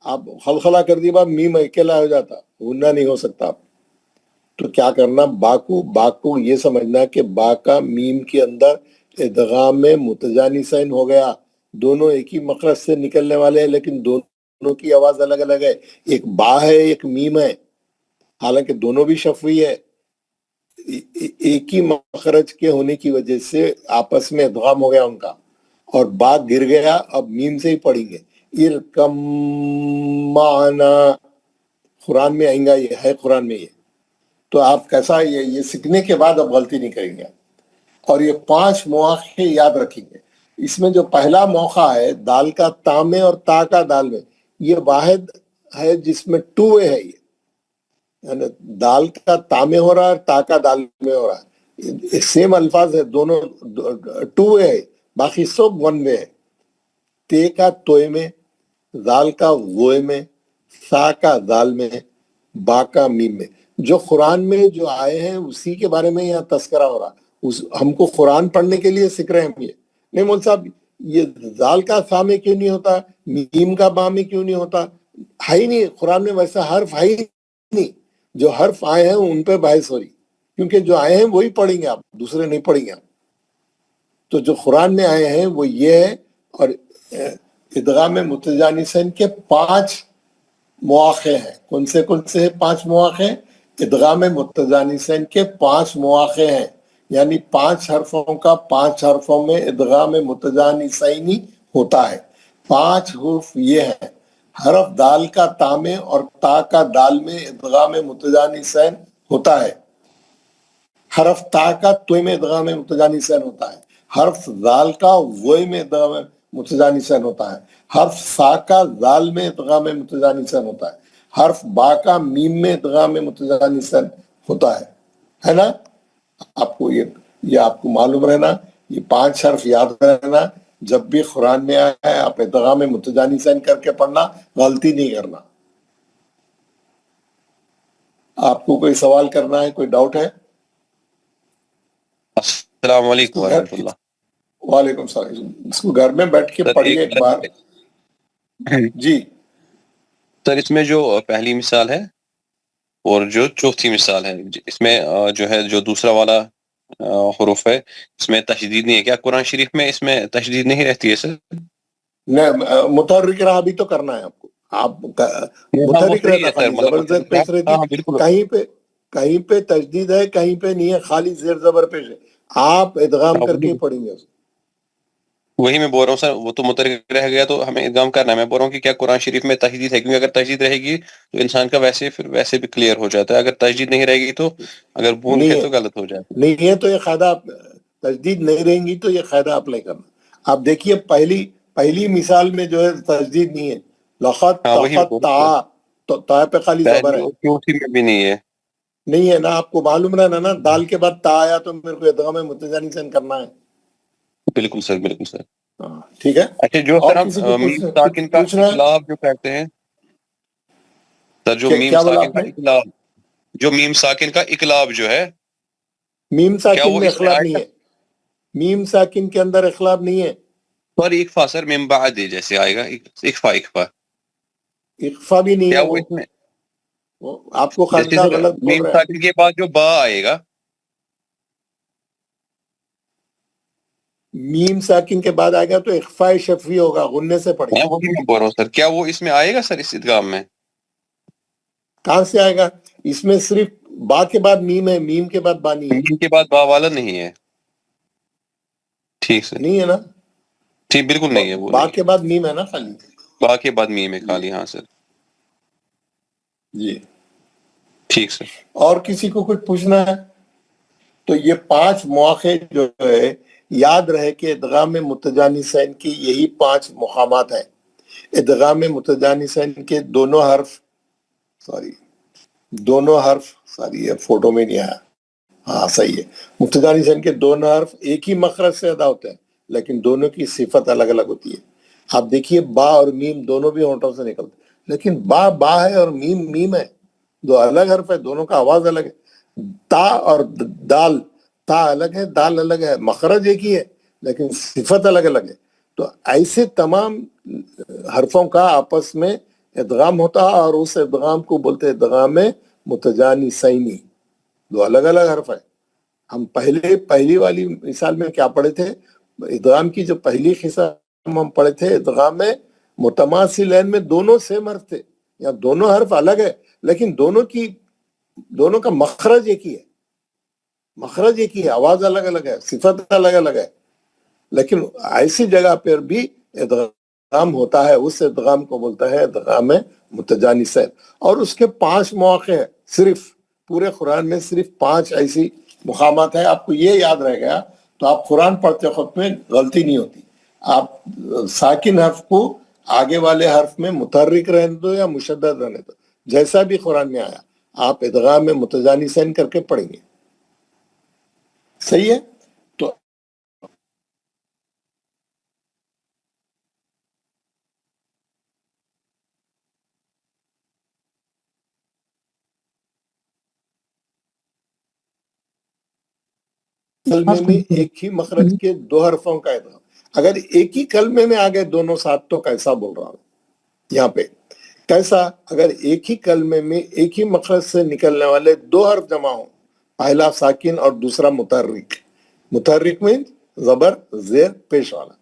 آپ خلخلہ کر دیے بعد میم اکیلا ہو جاتا، غنہ نہیں ہو سکتا آپ. تو کیا کرنا؟ با کو یہ سمجھنا کہ با کا میم کے اندر ادغام میں متجانسین ہو گیا. دونوں ایک ہی مخرج سے نکلنے والے ہیں لیکن دونوں کی آواز الگ الگ ہے. ایک با ہے ایک میم ہے، حالانکہ دونوں بھی شفوی ہے. ایک ہی مخرج کے ہونے کی وجہ سے آپس میں ادغام ہو گیا ان کا، اور با گر گیا. اب میم سے ہی پڑھیں گے. ارکم معنا قرآن میں آئیں گا، یہ ہے قرآن میں. یہ تو آپ کیسا یہ سیکھنے کے بعد اب غلطی نہیں کریں گے. اور یہ 5 مواقع یاد رکھیں گے. اس میں جو پہلا موقع ہے دال کا تا میں اور تا کا دال میں، یہ واحد ہے جس میں 2 وے ہے. یہ یعنی دال کا تا میں ہو رہا ہے اور تا کا دال میں ہو رہا ہے. سیم الفاظ ہے، دونوں 2 وے ہے، باقی سب 1 وے ہے. تے کا توئے میں، دال کا وے میں، سا کا دال میں، با کا میم میں. جو قرآن میں جو آئے ہیں اسی کے بارے میں یہاں تذکرہ ہو رہا. ہم کو قرآن پڑھنے کے لیے سکھ رہے ہیں ہم. یہ نہیں مول صاحب یہ دال کا سا میں کیوں نہیں ہوتا، میم کا با میں کیوں نہیں ہوتا؟ ہے ہی نہیں قرآن میں، ویسا حرف ہے ہی نہیں. جو حرف آئے ہیں ان پہ بحث ہو رہی، کیونکہ جو آئے ہیں وہی پڑھیں گے آپ، دوسرے نہیں پڑھیں گے آپ. تو جو قرآن میں آئے ہیں وہ یہ ہے. اور ادغام متجانسین کے 5 مواقع ہیں. کون سے 5 مواقع؟ ادغام متجانسین کے 5 مواقع ہیں، یعنی 5 حرفوں کا 5 حرفوں میں ادغام متجانسین ہوتا ہے. 5 حروف یہ ہیں. حرف دال کا تا میں اور تا کا دال میں ادغام متجانسین ہوتا ہے. حرف تا کا توئے میں ادغام متجانسین ہوتا ہے. حرف دال کا وے میں ادغام متجانسین ہوتا ہے. حرف سا کا دال میں ادغام متجانسین ہوتا ہے. حرف با کا میم میں ادغام متجانسین ہوتا ہے نا. آپ کو یہ آپ کو معلوم رہنا، یہ 5 حرف یاد رہنا. جب بھی قرآن میں آیا ہے آپ ادغام متجانسین کر کے پڑھنا، غلطی نہیں کرنا. آپ کو کوئی سوال کرنا ہے، کوئی ڈاؤٹ ہے؟
السلام علیکم ورحمۃ اللہ.
وعلیکم السلام. اس کو گھر میں بیٹھ کے پڑھیے ایک بار. جی
سر، اس میں جو پہلی مثال ہے اور جو چوتھی مثال ہے، اس میں جو ہے جو دوسرا والا حروف ہے اس میں تشدید نہیں ہے. کیا قرآن شریف میں اس میں تشدید نہیں رہتی ہے سر؟
متحرک رہا بھی تو کرنا ہے آپ کو. آپ متحرک رہتا خالی زبردست پیش رہتی. کہیں پہ تشدید ہے، کہیں پہ نہیں ہے، خالی زیر زبر پیش ہے. آپ ادغام کر کے پڑھیں گے.
وہی میں بول رہا ہوں سر، وہ تو متحرک رہ گیا تو ہمیں ادغام کرنا ہے. میں بول رہا ہوں کہ کیا قرآن شریف میں تشدید ہے؟ کیونکہ اگر تشدید رہے گی تو انسان کا ویسے بھی کلیئر ہو جاتا ہے. اگر تشدید نہیں رہے گی تو اگر بھول گئے تو غلط ہو جاتا ہے.
نہیں ہے تو یہ قاعدہ تشدید نہیں رہیں گی تو یہ قاعدہ اپلائی کرنا. آپ دیکھیے پہلی مثال میں جو ہے تشدید نہیں ہے. لقد تقط تا پہ خالی زبر ہے،
چوتھی میں بھی نہیں ہے.
نہیں ہے نا. آپ کو معلوم رہنا نا، دال کے بعد تا آیا تو میرے کو ادغام متجانسین کرنا ہے.
بالکل سر، بالکل سر.
ٹھیک ہے.
اچھا، جو سر ہم میم ساکن کا اقلاب جو کہتے ہیں سر، جو میم ساکن کا اقلاب، جو میم ساکن کا اقلاب جو ہے،
میم ساکن میں اخلاق نہیں ہے. میم ساکن کے اندر اخلاق نہیں ہے.
پر اقفا سر، من بعد جیسے آئے گا اقفا
اقفا بھی نہیں ہے.
وہ اس میں
آپ کو خالدہ غلط بول
میم
رہے ہیں.
ساکن کے بعد جو با آئے گا،
میم ساکن کے بعد آئے گا تو اخفاء شفوی ہوگا، غننے سے پڑھیں گے.
وہی میں بول رہا ہوں سر، کیا وہ اس میں آئے گا سر، اس ادغام میں؟
کہاں سے آئے گا؟ اس میں صرف با کے بعد میم ہے، میم کے بعد با نہیں ہے.
میم کے بعد با والا نہیں ہے. ٹھیک سر،
نہیں ہے نا.
ٹھیک، بالکل نہیں ہے. وہ
با کے بعد میم ہے نا خالی.
با کے بعد میم ہے خالی. ہاں سر.
جی
ٹھیک سر.
اور کسی کو کچھ پوچھنا ہے؟ تو یہ 5 مواقع جو ہے یاد رہے کہ ادغام متجانسین کی یہی 5 مقامات ہیں. ادغام متجانسین کے دونوں حرف یہ فوٹو میں نہیں آیا، ہاں صحیح ہے، متجانسین کے دونوں حرف ایک ہی مخرج سے ادا ہوتے ہیں لیکن دونوں کی صفت الگ الگ ہوتی ہے. آپ دیکھیے با اور میم دونوں بھی ہونٹوں سے نکلتے ہیں، لیکن با ہے اور میم میم ہے، دو الگ حرف ہے، دونوں کا آواز الگ ہے. تا اور دال، تا الگ ہے دال الگ ہے، مخرج ایک ہی ہے لیکن صفت الگ الگ ہے. تو ایسے تمام حرفوں کا آپس میں ادغام ہوتا ہے اور اس ادغام کو بولتے ہیں ادغام متجانسینی. دو الگ الگ حرف ہے. ہم پہلی والی مثال میں کیا پڑھے تھے؟ ادغام کی جو پہلی قسم ہم پڑھے تھے ادغام متماثلین میں دونوں سیم حرف تھے، یا دونوں حرف الگ ہے لیکن دونوں کا مخرج ایک ہی ہے، مخرج ایک ہی ہے، آواز الگ الگ ہے، صفت الگ الگ ہے. لیکن ایسی جگہ پر بھی ادغام ہوتا ہے، اس ادغام کو بولتا ہے ادغام متجانسین. اور اس کے 5 مواقع ہیں، صرف پورے قرآن میں صرف 5 ایسی مقامات ہیں. آپ کو یہ یاد رہ گیا تو آپ قرآن پڑھتے وقت میں غلطی نہیں ہوتی. آپ ساکن حرف کو آگے والے حرف میں متحرک رہنے دو یا مشدد رہنے دو، جیسا بھی قرآن میں آیا آپ ادغام میں متجانسین کر کے پڑھیں گے. صحیح ہے؟ تو کلمے میں ایک ہی مخرج کے 2 حرفوں کا ادغام. اگر ایک ہی کلمے میں آگے دونوں ساتھ تو کیسا بول رہا ہوں یہاں پہ؟ کیسا؟ اگر ایک ہی کلمے میں ایک ہی مخرج سے نکلنے والے 2 حرف جمع ہوں، پہلا ساکن اور دوسرا متحرک. متحرک میں زبر زیر پیش والا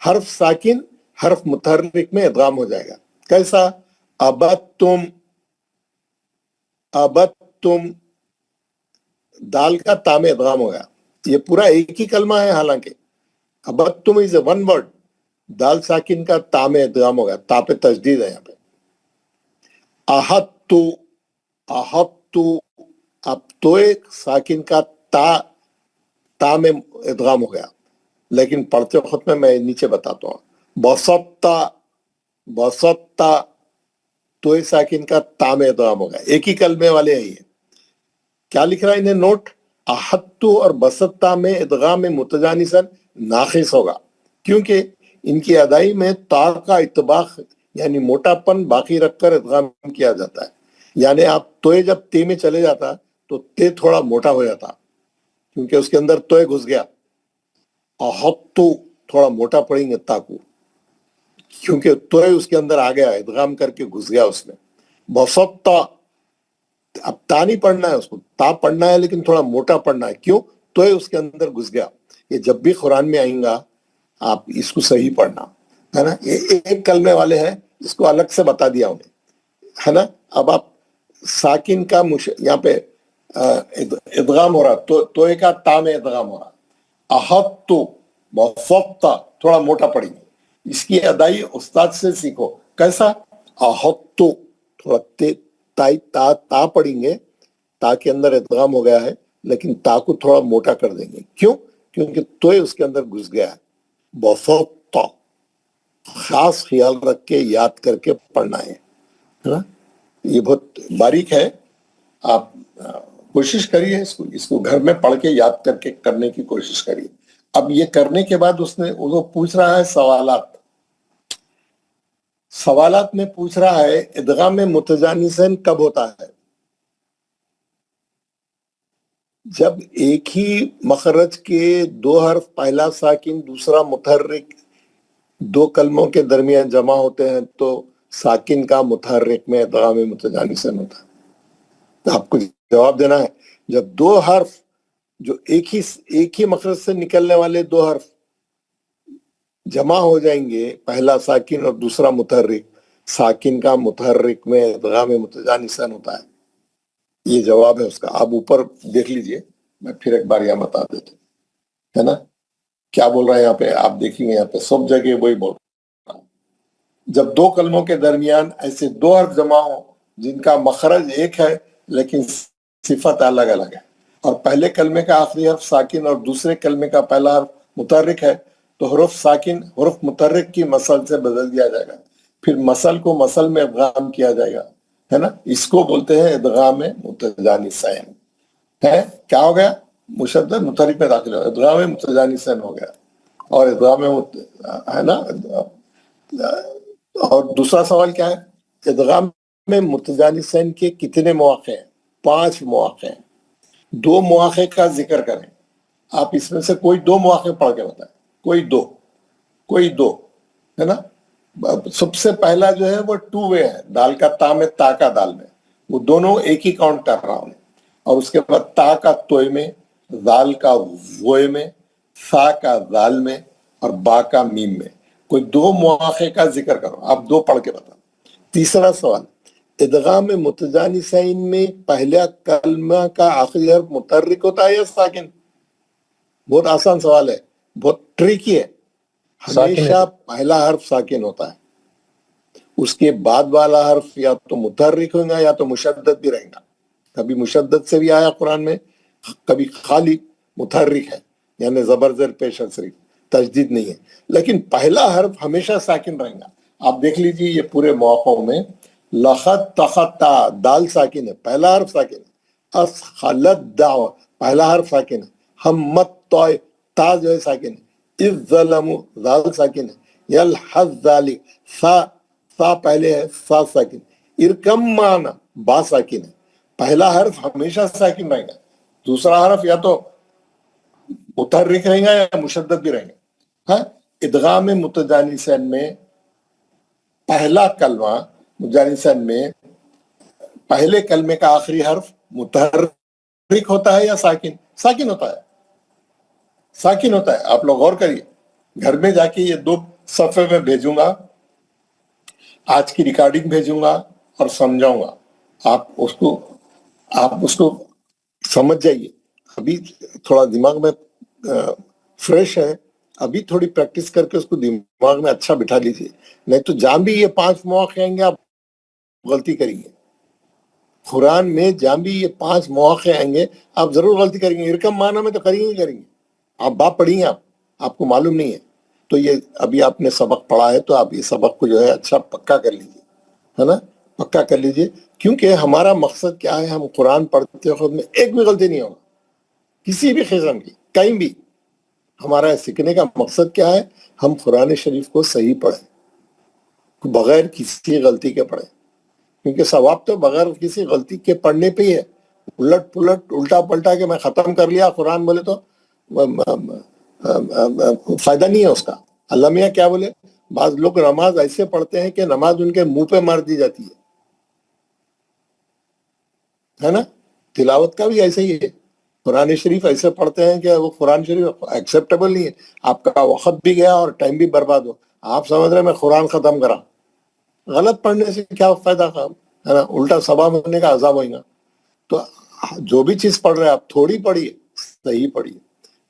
حرف ساکن حرف متحرک میں ادغام ہو جائے گا. کیسا؟ ابتم، دال کا تا میں ادغام ہو گیا. یہ پورا ایک ہی کلمہ ہے حالانکہ ابتم از ون ورڈ، دال ساکن کا تا میں ادغام ہو گیا، تا پہ تشدید ہے یہاں پہ. احطو، اب تو ایک ساکن کا تا میں ادغام ہو گیا لیکن پڑھتے وقت میں نیچے بتاتا ہوں. بسطتا تو ایک ساکن کا تا میں ادغام ہو گیا. ایک ہی کلمے والے ہیں. یہ کیا لکھ رہا ہے انہیں نوٹ؟ احطو اور بسطتا میں ادغام متجانسن ناقص ہوگا کیونکہ ان کی ادائی میں تا کا اطباق یعنی موٹا پن باقی رکھ کر ادغام کیا جاتا ہے. یعنی آپ توئے جب تے میں چلے جاتا تو تے تھوڑا موٹا ہو جاتا کیونکہ اس کے اندر توئے گھس گیا. احطو تھوڑا موٹا پڑیں گے تا کو کیونکہ توئے اس کے اندر آ گیا، ادغام کر کے گھس گیا اس میں. بسطتا، اب تا نہیں پڑھنا ہے، اس کو تا پڑھنا ہے لیکن تھوڑا موٹا پڑھنا ہے. کیوں؟ توئے اس کے اندر گھس گیا. یہ جب بھی قرآن میں آئیں گا آپ اس کو صحیح پڑھنا ہے نا. یہ ایک کلمے والے ہیں، اس کو الگ سے بتا دیا انہیں ہے نا. اب آپ ساکن کا یہاں پہ ادغام ہو رہا توئے کا تا میں ادغام ہو رہا. احطو بسطتا تھوڑا موٹا پڑھیں گے. اس کی ادائی استاد سے سیکھو. کیسا؟ احطو تھوڑا تا پڑھیں گے، تا کے اندر ادغام ہو گیا ہے لیکن تا کو تھوڑا موٹا کر دیں گے. کیوں؟ کیونکہ توئے اس کے اندر گھس گیا ہے. بسطتا خاص خیال رکھ کے یاد کر کے پڑھنا ہے. یہ بہت باریک ہے، آپ کوشش کریے اس کو گھر میں پڑھ کے یاد کر کے کرنے کی کوشش کریے. اب یہ کرنے کے بعد وہ پوچھ رہا ہے سوالات میں پوچھ رہا ہے ادغام متجانسین کب ہوتا ہے؟ جب ایک ہی مخرج کے 2 حرف، پہلا ساکن دوسرا متحرک، 2 کلموں کے درمیان جمع ہوتے ہیں تو ساکن کا متحرک میں ادغام متجانسین ہوتا ہے. تو آپ کو جواب دینا ہے جب 2 حرف جو ایک ہی مخرج سے نکلنے والے 2 حرف جمع ہو جائیں گے، پہلا ساکن اور دوسرا متحرک، ساکن کا متحرک میں ادغام متجانسین ہوتا ہے. یہ جواب ہے اس کا. آپ اوپر دیکھ لیجئے، میں پھر ایک بار یہاں بتا دیتا ہوں ہے نا. کیا بول رہا ہے یہاں پہ؟ آپ دیکھیں گے یہاں پہ سب جگہ وہی بول رہا ہے. جب 2 کلموں کے درمیان ایسے 2 حرف جمع ہوں جن کا مخرج ایک ہے لیکن صفت الگ الگ ہے، اور پہلے کلمے کا آخری حرف ساکن اور دوسرے کلمے کا پہلا حرف متحرک ہے، تو حرف ساکن حرف متحرک کی مسل سے بدل دیا جائے گا، پھر مسل کو مسل میں ادغام کیا جائے گا، ہے نا، اس کو بولتے ہیں ادغام متجانسین. ہے کیا ہو گیا؟ مشدد متحرک میں داخل ہو گیا، ادغام متجانسین ہو گیا. اور ادغام ہے نا. اور دوسرا سوال کیا ہے؟ ادغام میں متجانسین کے کتنے مواقع ہیں؟ 5 مواقع ہیں. 2 مواقع کا ذکر کریں. آپ اس میں سے کوئی 2 مواقع پڑھ کے بتائیں. کوئی دو ہے نا. سب سے پہلا جو ہے وہ 2 وے ہے، دال کا تا میں تا کا دال میں، وہ دونوں ایک ہی کاؤنٹ کر رہا ہوں. اور اس کے بعد تا کا توئے میں، دال کا ووئے میں، سا کا دال میں، اور با کا میم میں. کوئی 2 مواقع کا ذکر کرو. آپ 2 پڑھ کے بتاؤ. تیسرا سوال، ادغام متجانسین میں پہلا کلمہ کا آخری حرف متحرک ہوتا ہے یا ساکن؟ بہت آسان سوال ہے، بہت ٹریکی ہے. ہمیشہ پہلا حرف ساکن ہوتا ہے، اس کے بعد والا حرف یا تو متحرک ہوگا یا تو مشدد بھی رہے گا. کبھی مشدد سے بھی آیا قرآن میں، کبھی خالی متحرک ہے، یعنی زبر زیر پیش صرف، تشدید نہیں ہے. لیکن پہلا حرف ہمیشہ ساکن رہے گا. آپ دیکھ لیجیے یہ پورے مواقعوں میں، لخت تختا دال ساکن ہے، پہلا حرف ساکن ہے. اسخلت دعو پہلا حرف ساکن ہے. ہمت طوئے تا جو ہے ساکن ہے. اذ ظلموا ذال ساکن ہے. یلحظ ذالک سا پہلے ہے، سا ساکن. ارکم مانا با ساکن ہے. پہلا حرف ہمیشہ ساکن رہے گا، دوسرا حرف یا تو متحرک رہے گا یا مشدد بھی رہے گا. ہاں، ادغام متجانسین میں پہلا کلمہ متجانسین میں پہلے کلمے کا آخری حرف متحرک ہوتا ہے یا ساکن؟ ساکن ہوتا ہے، ساکن ہوتا ہے. آپ لوگ غور کریے، گھر میں جا کے یہ 2 صفحے میں بھیجوں گا، آج کی ریکارڈنگ بھیجوں گا اور سمجھاؤں گا. آپ اس کو سمجھ جائیے. ابھی تھوڑا دماغ میں فریش ہے، ابھی تھوڑی پریکٹس کر کے اس کو دماغ میں اچھا بٹھا لیجیے، نہیں تو جہاں بھی یہ 5 مواقع آئیں گے آپ غلطی کریں گے. قرآن میں جہاں بھی یہ 5 مواقع آئیں گے آپ ضرور غلطی کریں گے. ارکم معنی میں تو کریں گے. آپ باپ پڑھیں گے، آپ کو معلوم نہیں ہے. تو یہ ابھی آپ نے سبق پڑھا ہے تو آپ یہ سبق کو جو ہے اچھا پکا کر لیجیے، ہے نا، پکا کر لیجیے. کیونکہ ہمارا مقصد کیا ہے، ہم قرآن پڑھتے وقت میں ایک بھی غلطی نہیں ہوگا کسی بھی قسم کی، کہیں بھی. ہمارا سیکھنے کا مقصد کیا ہے، ہم قرآن شریف کو صحیح پڑھیں، بغیر کسی غلطی کے پڑھیں. کیونکہ ثواب تو بغیر کسی غلطی کے پڑھنے پہ ہی ہے. الٹ پلٹ الٹا پلٹا کے میں ختم کر لیا قرآن بولے تو فائدہ نہیں ہے اس کا. اللہ میاں کیا بولے، بعض لوگ نماز ایسے پڑھتے ہیں کہ نماز ان کے منہ پہ مار دی جاتی ہے نا. تلاوت کا بھی ایسے ہی ہے. قرآن شریف ایسے پڑھتے ہیں کہ وہ قرآن شریف ایکسیپٹیبل نہیں ہے. آپ کا وقت بھی گیا اور ٹائم بھی برباد ہو. آپ سمجھ رہے ہیں میں قرآن ختم کرا. غلط پڑھنے سے کیا فائدہ ہے نا، الٹا ثواب ہونے کا عذاب ہوئے گا. تو جو بھی چیز پڑھ رہے ہیں آپ تھوڑی پڑھیے، صحیح پڑھیے.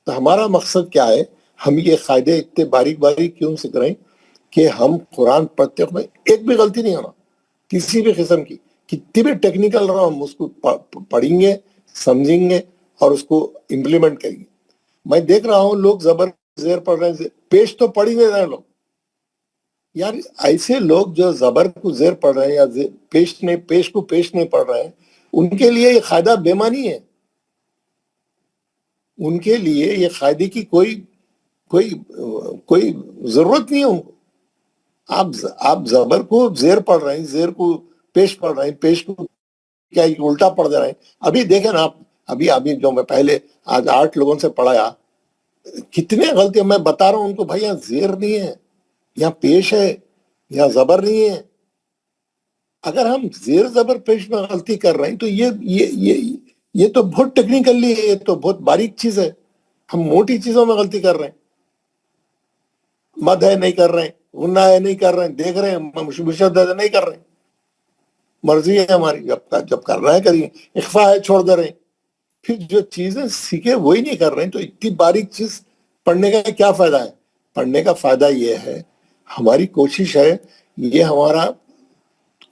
تو ہمارا مقصد کیا ہے، ہم یہ قاعدے اتنے باریک باریک کیوں سیکھ رہے ہیں کہ ہم قرآن پڑھتے وقت ایک بھی غلطی نہیں ہونا کسی بھی قسم کی. کتنی بھی ٹیکنیکل رہو ہم اس کو پڑھیں گے، سمجھیں گے اور اس کو امپلیمنٹ کریں گے. میں دیکھ رہا ہوں لوگ زبر زیر پڑھ رہے ہیں، پیش تو پڑھ ہی نہیں رہے لوگ. یار ایسے لوگ جو زبر کو زیر پڑھ رہے ہیں یا پیش کو پیش نہیں پڑھ رہے ہیں، ان کے لیے یہ قاعدہ بے معنی ہے. ان کے لیے یہ قاعدے کی کوئی ضرورت نہیں ہے ان کو. آپ زبر کو زیر پڑھ رہے ہیں، زیر کو پیش پڑھ رہے ہیں، پیش کو کیا الٹا پڑھ دے رہے ہیں. ابھی دیکھیں نا آپ، ابھی جو میں پہلے آج 8 لوگوں سے پڑھایا، کتنے غلطی میں بتا رہا ہوں ان کو، بھائی یہاں زیر نہیں ہے، یہاں پیش ہے، یہاں زبر نہیں ہے. اگر ہم زیر زبر پیش میں غلطی کر رہے ہیں تو یہ تو بہت ٹیکنیکلی ہے، یہ تو بہت باریک چیز ہے. ہم موٹی چیزوں میں غلطی کر رہے ہیں. مد ہے نہیں کر رہے ہیں، غنہ ہے نہیں کر رہے ہیں، دیکھ رہے ہیں مشدد ہے نہیں کر رہے ہیں. مرضی ہے ہماری، جب کر رہے ہیں کریے. اخفا ہے چھوڑ دے رہے ہیں. پھر جو چیزیں سیکھے وہی نہیں کر رہے ہیں. تو اتنی باریک چیز پڑھنے کا کیا فائدہ ہے؟ پڑھنے کا فائدہ یہ ہے، ہماری کوشش ہے یہ ہمارا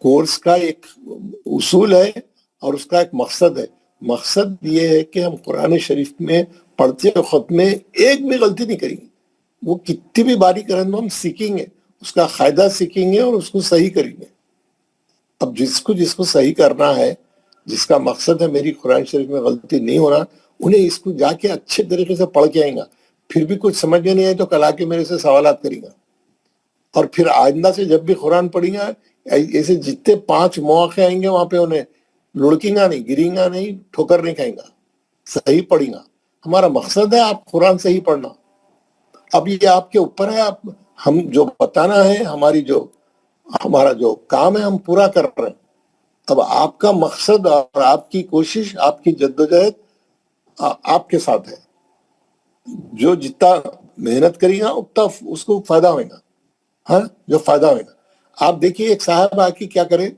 کورس کا ایک اصول ہے اور اس کا ایک مقصد ہے. مقصد یہ ہے کہ ہم قرآن شریف میں پڑھتے وقت میں ایک بھی غلطی نہیں کریں گے. وہ کتنی بھی باری کریں تو ہم سیکھیں گے, اس کا قاعدہ سیکھیں گے اور اس کو صحیح کریں گے. اب جس کو صحیح کرنا ہے, جس کا مقصد ہے میری قرآن شریف میں غلطی نہیں ہونا, انہیں اس کو جا کے اچھے طریقے سے پڑھ کے آئیں گا. پھر بھی کچھ سمجھ میں نہیں آئے تو کل آ کے میرے سے سوالات کریں گا. اور پھر آئندہ سے جب بھی قرآن پڑھیں گا, ایسے جتنے 5 مواقع آئیں گے وہاں پہ انہیں لڑکیں گا نہیں, گریں گا نہیں, ٹھوکر نہیں کھائیں گا, صحیح پڑھیں گا. ہمارا مقصد ہے آپ قرآن صحیح پڑھنا. اب یہ آپ کے اوپر ہے, آپ ہم جو بتانا ہے, ہمارا جو کام ہے ہم پورا کر رہے ہیں. اب آپ کا مقصد اور آپ کی کوشش, آپ کی جدوجہد آپ کے ساتھ ہے. جو جتنا محنت کرے گا اتنا اس کو فائدہ ہوئے گا. ہاں, جو فائدہ ہوئے گا. آپ دیکھیے ایک صاحب آ کے کیا کرے,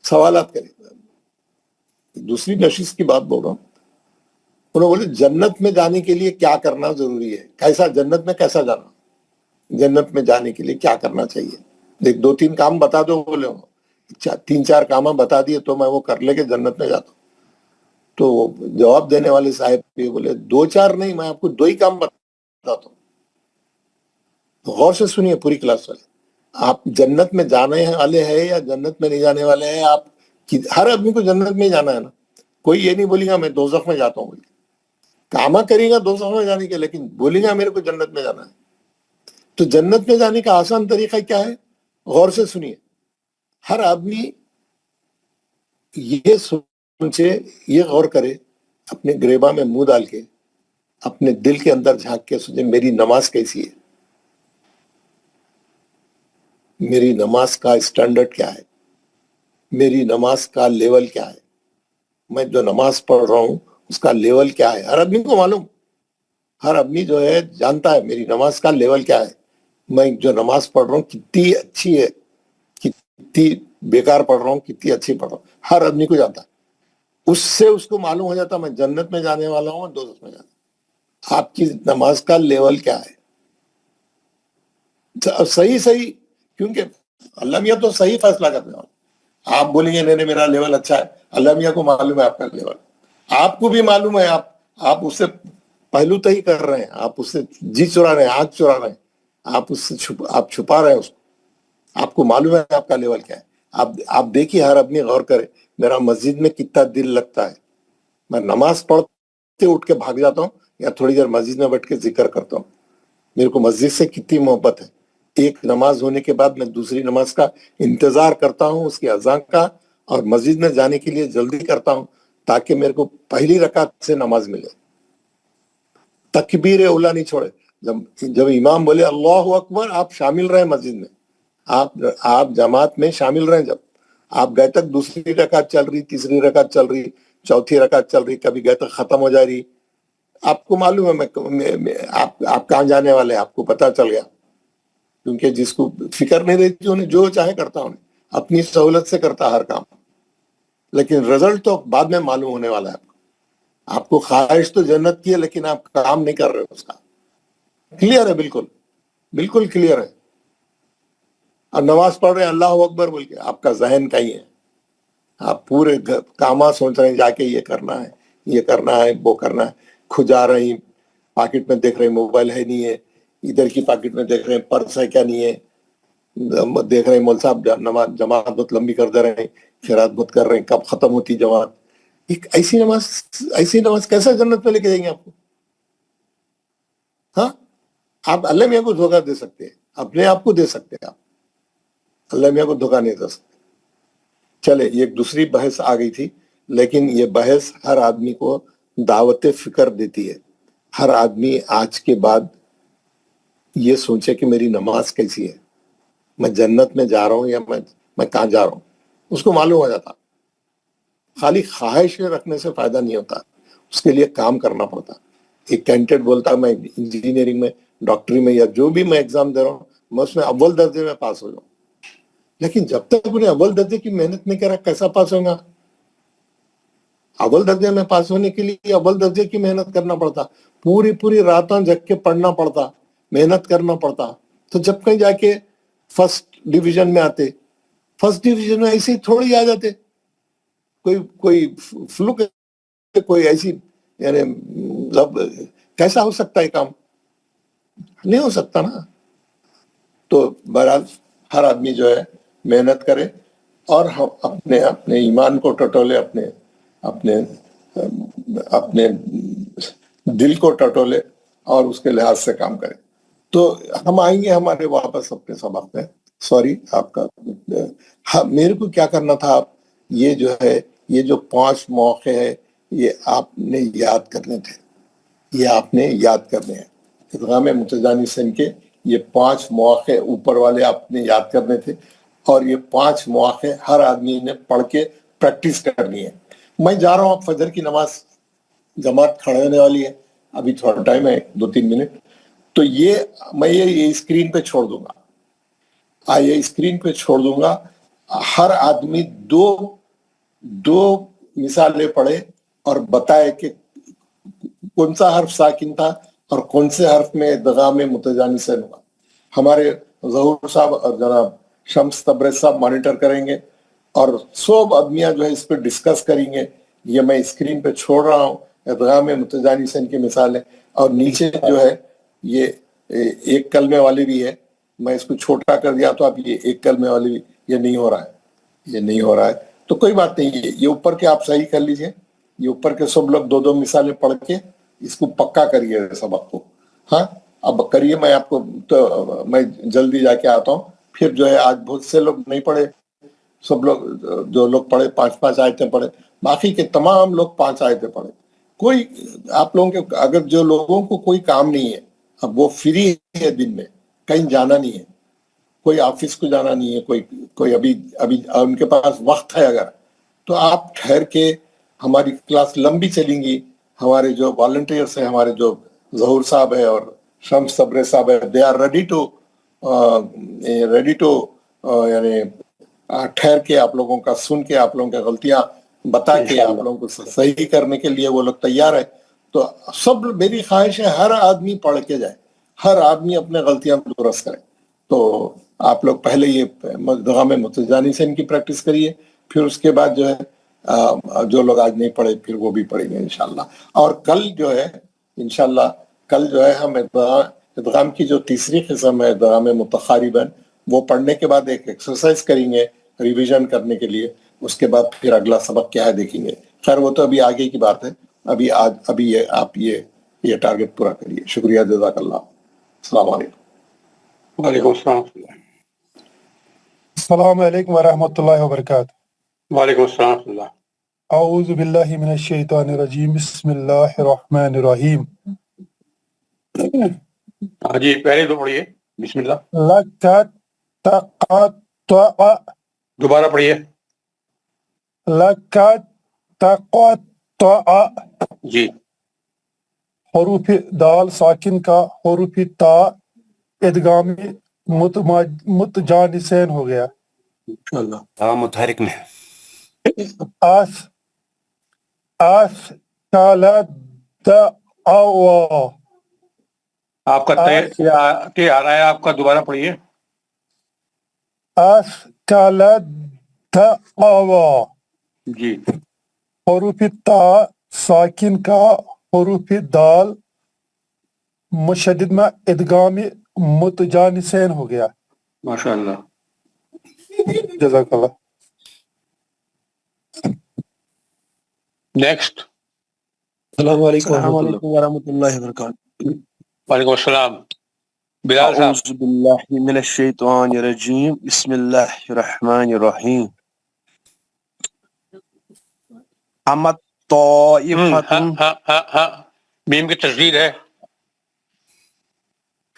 سوالات کرے. دوسری نشست کی بات بول رہا ہوں. انہوں نے بولے جنت میں جانے کے لیے کیا کرنا ضروری ہے, کیسا جنت میں کیسا جانا, جنت میں جانے کے لیے کیا کرنا چاہیے. دیکھ 2-3 کام بتا دو بولے, 3-4 کام بتا دیے تو میں وہ کر لے کے جنت میں جاتا ہوں. تو جواب دینے والے صاحب یہ بولے 2-4 نہیں, میں آپ کو 2 ہی کام بتاتا ہوں. تو غور سے سنیے پوری کلاس والے. آپ جنت میں جانے والے ہیں یا جنت میں نہیں جانے والے ہیں, آپ ہر آدمی کو جنت میں جانا ہے نا. کوئی یہ نہیں بولے گا میں دوزخ میں جاتا ہوں, کاما کرے گا دوزخ میں جانے کے, لیکن بولے گا میرے کو جنت میں جانا ہے. تو جنت میں جانے کا آسان طریقہ کیا ہے, غور سے سنیے. ہر آدمی یہ سوچے, یہ غور کرے, اپنے گریباں میں منہ ڈال کے, اپنے دل کے اندر جھانک کے سوچے میری نماز کیسی ہے, میری نماز کا اسٹینڈرڈ کیا ہے, میری نماز کا لیول کیا ہے, میں جو نماز پڑھ رہا ہوں اس کا لیول کیا ہے. ہر آدمی کو معلوم, ہر آدمی جو ہے جانتا ہے میری نماز کا لیول کیا ہے. میں جو نماز پڑھ رہا ہوں کتنی اچھی ہے, کتنی بیکار پڑھ رہا ہوں, کتنی اچھی پڑھ رہا ہوں, ہر آدمی کو جانتا ہے. اس سے اس کو معلوم ہو جاتا میں جنت میں جانے والا ہوں, دوزخ میں جانا. آپ کی نماز کا لیول کیا ہے, صحیح, کیونکہ اللہ میاں تو صحیح فیصلہ کرنے والا. آپ بولیں گے نہیں میرا لیول اچھا ہے, اللہ میاں کو معلوم ہے آپ کا لیول, آپ کو بھی معلوم ہے. آپ اس سے پہلو تہی کر رہے ہیں, آپ اس سے جی چرا رہے ہیں, آنکھ چرا رہے ہیں, آپ اس سے آپ چھپا رہے ہیں اس کو. آپ کو معلوم ہے آپ کا لیول کیا ہے. آپ دیکھیے, ہر آدمی غور کرے, میرا مسجد میں کتنا دل لگتا ہے. میں نماز پڑھتے اٹھ کے بھاگ جاتا ہوں یا تھوڑی دیر مسجد میں بیٹھ کے ذکر کرتا ہوں. میرے کو مسجد سے کتنی محبت ہے. ایک نماز ہونے کے بعد میں دوسری نماز کا انتظار کرتا ہوں, اس کی اذان کا, اور مسجد میں جانے کے لیے جلدی کرتا ہوں تاکہ میرے کو پہلی رکعت سے نماز ملے. تکبیر اولا نہیں چھوڑے. جب امام بولے اللہ اکبر, آپ شامل رہے مسجد میں, آپ جماعت میں شامل رہے. جب آپ گئے تک دوسری رکعت چل رہی, تیسری رکعت چل رہی, چوتھی رکعت چل رہی, کبھی گئے تک ختم ہو جا رہی. آپ کو معلوم ہے آپ کہاں جانے والے, آپ کو پتا چل گیا. کیونکہ جس کو فکر نہیں رہتی انہیں جو چاہے کرتا, انہیں اپنی سہولت سے کرتا ہر کام, لیکن رزلٹ تو بعد میں معلوم ہونے والا ہے. آپ کو خواہش تو جنت کی ہے لیکن آپ کام نہیں کر رہے اس کا. کلیئر ہے, بالکل کلیئر ہے. اور نماز پڑھ رہے ہیں اللہ اکبر بول کے, آپ کا ذہن کہیں ہے, آپ پورے کامات سوچ رہے ہیں جا کے یہ کرنا ہے, یہ کرنا ہے, وہ کرنا ہے. کھجا رہے ہیں, پاکٹ میں دیکھ رہے ہیں موبائل ہے نہیں ہے, ادھر کی پاکٹ میں دیکھ رہے ہیں پرس ہے کیا نہیں ہے, دیکھ رہے ہیں مول صاحب جماعت بہت لمبی کر دے رہے ہیں, خیرات بہت کر رہے ہیں, کب ختم ہوتی جماعت. ایسی نماز کیسا جنت میں لے کے جائیں گے آپ کو. ہاں, آپ اللہ میاں کو دھوکہ دے سکتے ہیں, اپنے آپ کو دے سکتے ہیں, آپ اللہ میاں کو دھوکہ نہیں دے سکتے. چلے, یہ ایک دوسری بحث آ گئی تھی, لیکن یہ بحث ہر آدمی کو دعوت فکر دیتی ہے. ہر آدمی آج کے بعد یہ سوچے کہ میری نماز کیسی ہے, میں جنت میں جا رہا ہوں یا میں کہاں جا رہا ہوں. اس کو معلوم ہو جاتا. خالی خواہش رکھنے سے فائدہ نہیں ہوتا, اس کے لیے کام کرنا پڑتا. ایک کینڈیڈیٹ بولتا میں انجینئرنگ میں, ڈاکٹری میں, یا جو بھی میں ایگزام دے رہا ہوں, میں اس میں اول درجے میں پاس ہو جاؤں, لیکن جب تک انہیں اول درجے کی محنت نہیں کرا کیسا پاس ہوگا. اول درجے میں پاس ہونے کے لیے اول درجے کی محنت کرنا پڑتا, پوری راتاں جگ کے پڑھنا پڑتا, محنت کرنا پڑتا. تو جب کہیں جا کے فرسٹ ڈویژن میں آتے فرسٹ ڈویژن میں ایسے ہی تھوڑی آ جاتے, کوئی فلوک, کوئی ایسی, یعنی کیسا ہو سکتا ہے کام؟ نہیں ہو سکتا نا. تو بہرحال ہر آدمی جو ہے محنت کرے اور ہم اپنے ایمان کو ٹٹولے, اپنے دل کو ٹٹولے اور اس کے لحاظ سے کام کرے. تو ہم آئیں گے ہمارے واپس اپنے سبق میں. سوری آپ کا, میرے کو کیا کرنا تھا, آپ یہ جو ہے, یہ جو 5 مواقع ہے یہ آپ نے یاد کرنے تھے, یہ آپ نے یاد کرنے ہیں. ادغام متجانسین کے یہ 5 مواقع اوپر والے آپ نے یاد کرنے تھے, اور یہ 5 مواقع ہر آدمی نے پڑھ کے پریکٹس کرنی ہے. میں جا رہا ہوں, اب فجر کی نماز جماعت کھڑے ہونے والی ہے, ابھی تھوڑا ٹائم ہے 2-3 منٹ. تو یہ میں یہ اسکرین پہ چھوڑ دوں گا, یہ اسکرین پہ چھوڑ دوں گا. ہر آدمی دو مثالیں پڑھے اور بتائے کہ کون سا حرف ساکن تھا اور کون سے حرف میں ادغام متجانسین ہوا. ہمارے ظہور صاحب اور جناب شمس تبریز صاحب مانیٹر کریں گے, اور سب آدمیاں جو ہے اس پہ ڈسکس کریں گے. یہ میں اسکرین پہ چھوڑ رہا ہوں ادغام متجانسین کی مثالیں, اور نیچے جو ہے یہ ایک کلمے والی بھی ہے. میں اس کو چھوٹا کر دیا تو اب یہ ایک کلمے والی بھی, یہ نہیں ہو رہا ہے, یہ نہیں ہو رہا ہے. تو کوئی بات نہیں, یہ اوپر کے آپ صحیح کر لیجئے. یہ اوپر کے سب لوگ 2 مثالیں پڑھ کے اس کو پکا کریے سبق کو. ہاں اب کریے, میں آپ کو تو میں جلدی جا کے آتا ہوں. پھر جو ہے آج بہت سے لوگ نہیں پڑھے, سب لوگ جو لوگ پڑھے 5 آیتیں پڑھے, باقی کے تمام لوگ 5 آیتیں پڑھے. کوئی آپ لوگوں کے, اگر جو لوگوں کو کوئی کام نہیں ہے, اب وہ فری ہے, دن میں کہیں جانا نہیں ہے, کوئی آفس کو جانا نہیں ہے, کوئی ابھی ان کے پاس وقت ہے اگر, تو آپ ٹھہر کے, ہماری کلاس لمبی چلیں گی. ہمارے جو والنٹیئرس ہیں, ہمارے جو ظہور صاحب ہے اور شمس تبریز صاحب ہے, دے آر ریڈی ٹو یعنی ٹھہر کے آپ لوگوں کا سن کے, آپ لوگوں کی غلطیاں بتا کے آپ لوگوں کو صحیح کرنے کے لیے وہ لوگ تیار ہے. تو سب, میری خواہش ہے ہر آدمی پڑھ کے جائے, ہر آدمی اپنے غلطیاں درست کرے. تو آپ لوگ پہلے یہ ادغام متجانسین کی پریکٹس کریے, پھر اس کے بعد جو ہے جو لوگ آج نہیں پڑھے پھر وہ بھی پڑھیں گے انشاءاللہ. اور کل جو ہے انشاءاللہ, کل جو ہے ہم ادغام کی جو تیسری قسم ہے ادغام متقارباً, وہ پڑھنے کے بعد ایک ایکسرسائز کریں گے ریویژن کرنے کے لیے. اس کے بعد پھر اگلا سبق کیا ہے دیکھیں گے. خیر وہ تو ابھی آگے کی بات ہے, ابھی آپ یہ ٹارگٹ پورا کریے. شکریہ, جزاک اللہ. السلام علیکم.
وعلیکم السلام.
السلام علیکم ورحمۃ اللہ وبرکاتہ.
وعلیکم السلام.
اعوذ باللہ من الشیطان الرجیم, بسم اللہ الرحمن الرحیم.
ہاں جی, پہلے تو پڑھیے بسم اللہ.
لقد تقطع,
دوبارہ پڑھیے.
لقد تقطع,
جی.
حروف دال ساکن کا حروف تا ادغام متجانسین ہو گیا.
انشاءاللہ.
متحرک میں
آپ کا تے آ رہا ہے, آپ کا دوبارہ پڑھیے. جی.
حروف تا ساکن کا حروف دال مشدد میں ادغام متجانسین ہو گیا.
ماشاءاللہ.
جزاک اللہ.
نیکسٹ.
السلام علیکم ورحمۃ اللہ وبرکاتہ.
وعلیکم السلام. بلال صاحب.
اعوذ باللہ من الشیطان الرجیم, بسم اللہ الرحمن الرحیم. امت طائفتن,
میم کی تشدید ہے.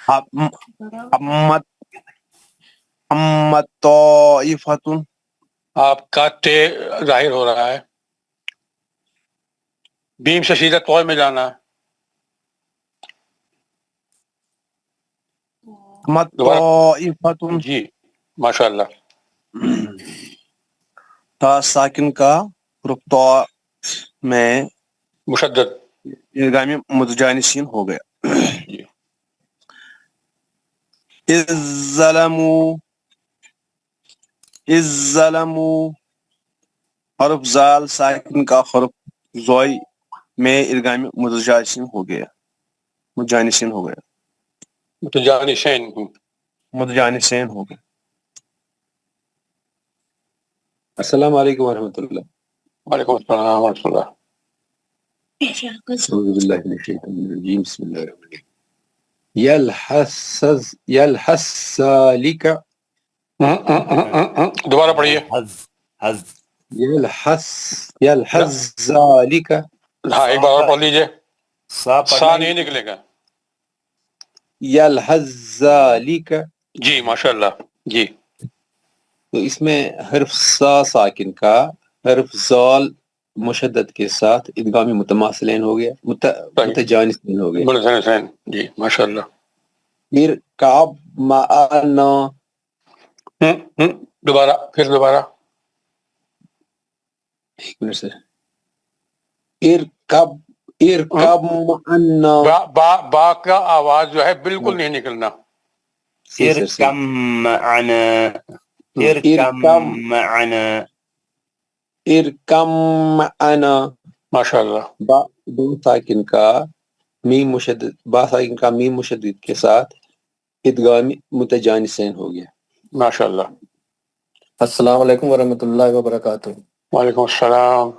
امت طائفتن,
آپ کا تے ظاہر ہو رہا ہے, بیم سے سیدھا طوع میں جانا ہے.
امت طائفتن,
جی ماشاءاللہ.
تا ساکن کا حروف طا میں
مشدد
ادغام متجانسین ہو گیا. اذ
الظلمو حرف زال ساکن کا حرف زوئی میں ادغام متجانسین ہو گیا، متجانسین ہو گیا، متجانسین ہو گیا۔
السلام علیکم ورحمۃ اللہ۔
وعلیکم السلام ورحمۃ اللہ۔
اعوذ باللہ من الشیطان الرجیم، بسم اللہ الرحمن الرحیم۔ یلحس ذالک،
دوبارہ پڑھیے۔
یلحس ذالک،
ہاں ایک بار اور پڑھ لیجیے، سا نہیں نکلے گا۔
یلحس ذالک،
جی ماشاء اللہ جی۔
تو اس میں حرف سا ساکن کا حرف زال مشدد کے ساتھ ادغام متماثلین ہو گیا، متجانسین ہو گیا۔
متجانسین جی ماشاء اللہ۔
پھر کعب معنا،
دوبارہ پھر دوبارہ
ایک منٹ سے، ارکب معنا،
با کا آواز جو ہے بالکل نہیں نکلنا۔
ارکم معنا، ارکم معنا،
ارکم معنا،
ماشاء اللہ۔
با ساکن کا میم مشدد، با ساکن کا میم مشدد کے ساتھ ادغام متجانسین ہو گیا۔
ماشاء اللہ۔
السلام علیکم ورحمۃ اللہ وبرکاتہ۔
وعلیکم السلام۔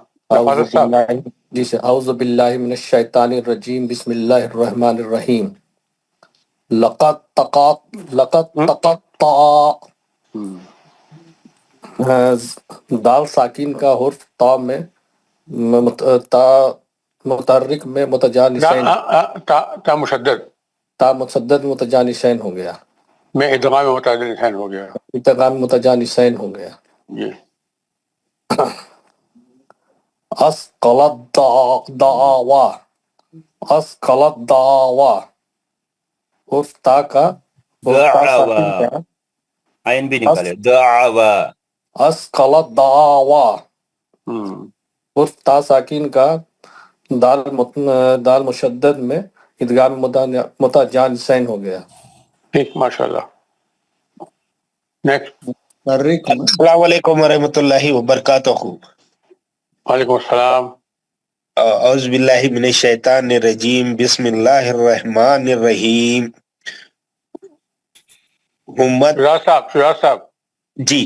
جی سے اعوذ باللہ من الشیطان الرجیم، بسم اللہ الرحمن الرحیم۔ لقد تقطع، دال ساکین کا حرف تا میں متحرک میں متجانسین،
تا مشدد،
تا مشدد متجانسین ہو گیا،
میں ادغام متجانسین ہو گیا،
ادغام متجانسین ہو گیا۔
جی۔
اسقلت دعوا، اسقلت دعوا، حرف تا کا
دعوا، عین بھی نکالے، دعوا،
اسقلت دعوا، حرف تا ساکین کا دال مشدد میں ادغام متجانسین ہو گیا۔
ٹھیک ماشاء اللہ۔ نیکسٹ۔
السلام علیکم ورحمۃ اللہ وبرکاتہ۔
وعلیکم السلام۔
اعوذ باللہ من الشیطان الرجیم، بسم اللہ الرحمن الرحیم۔
فراز صاحب
جی،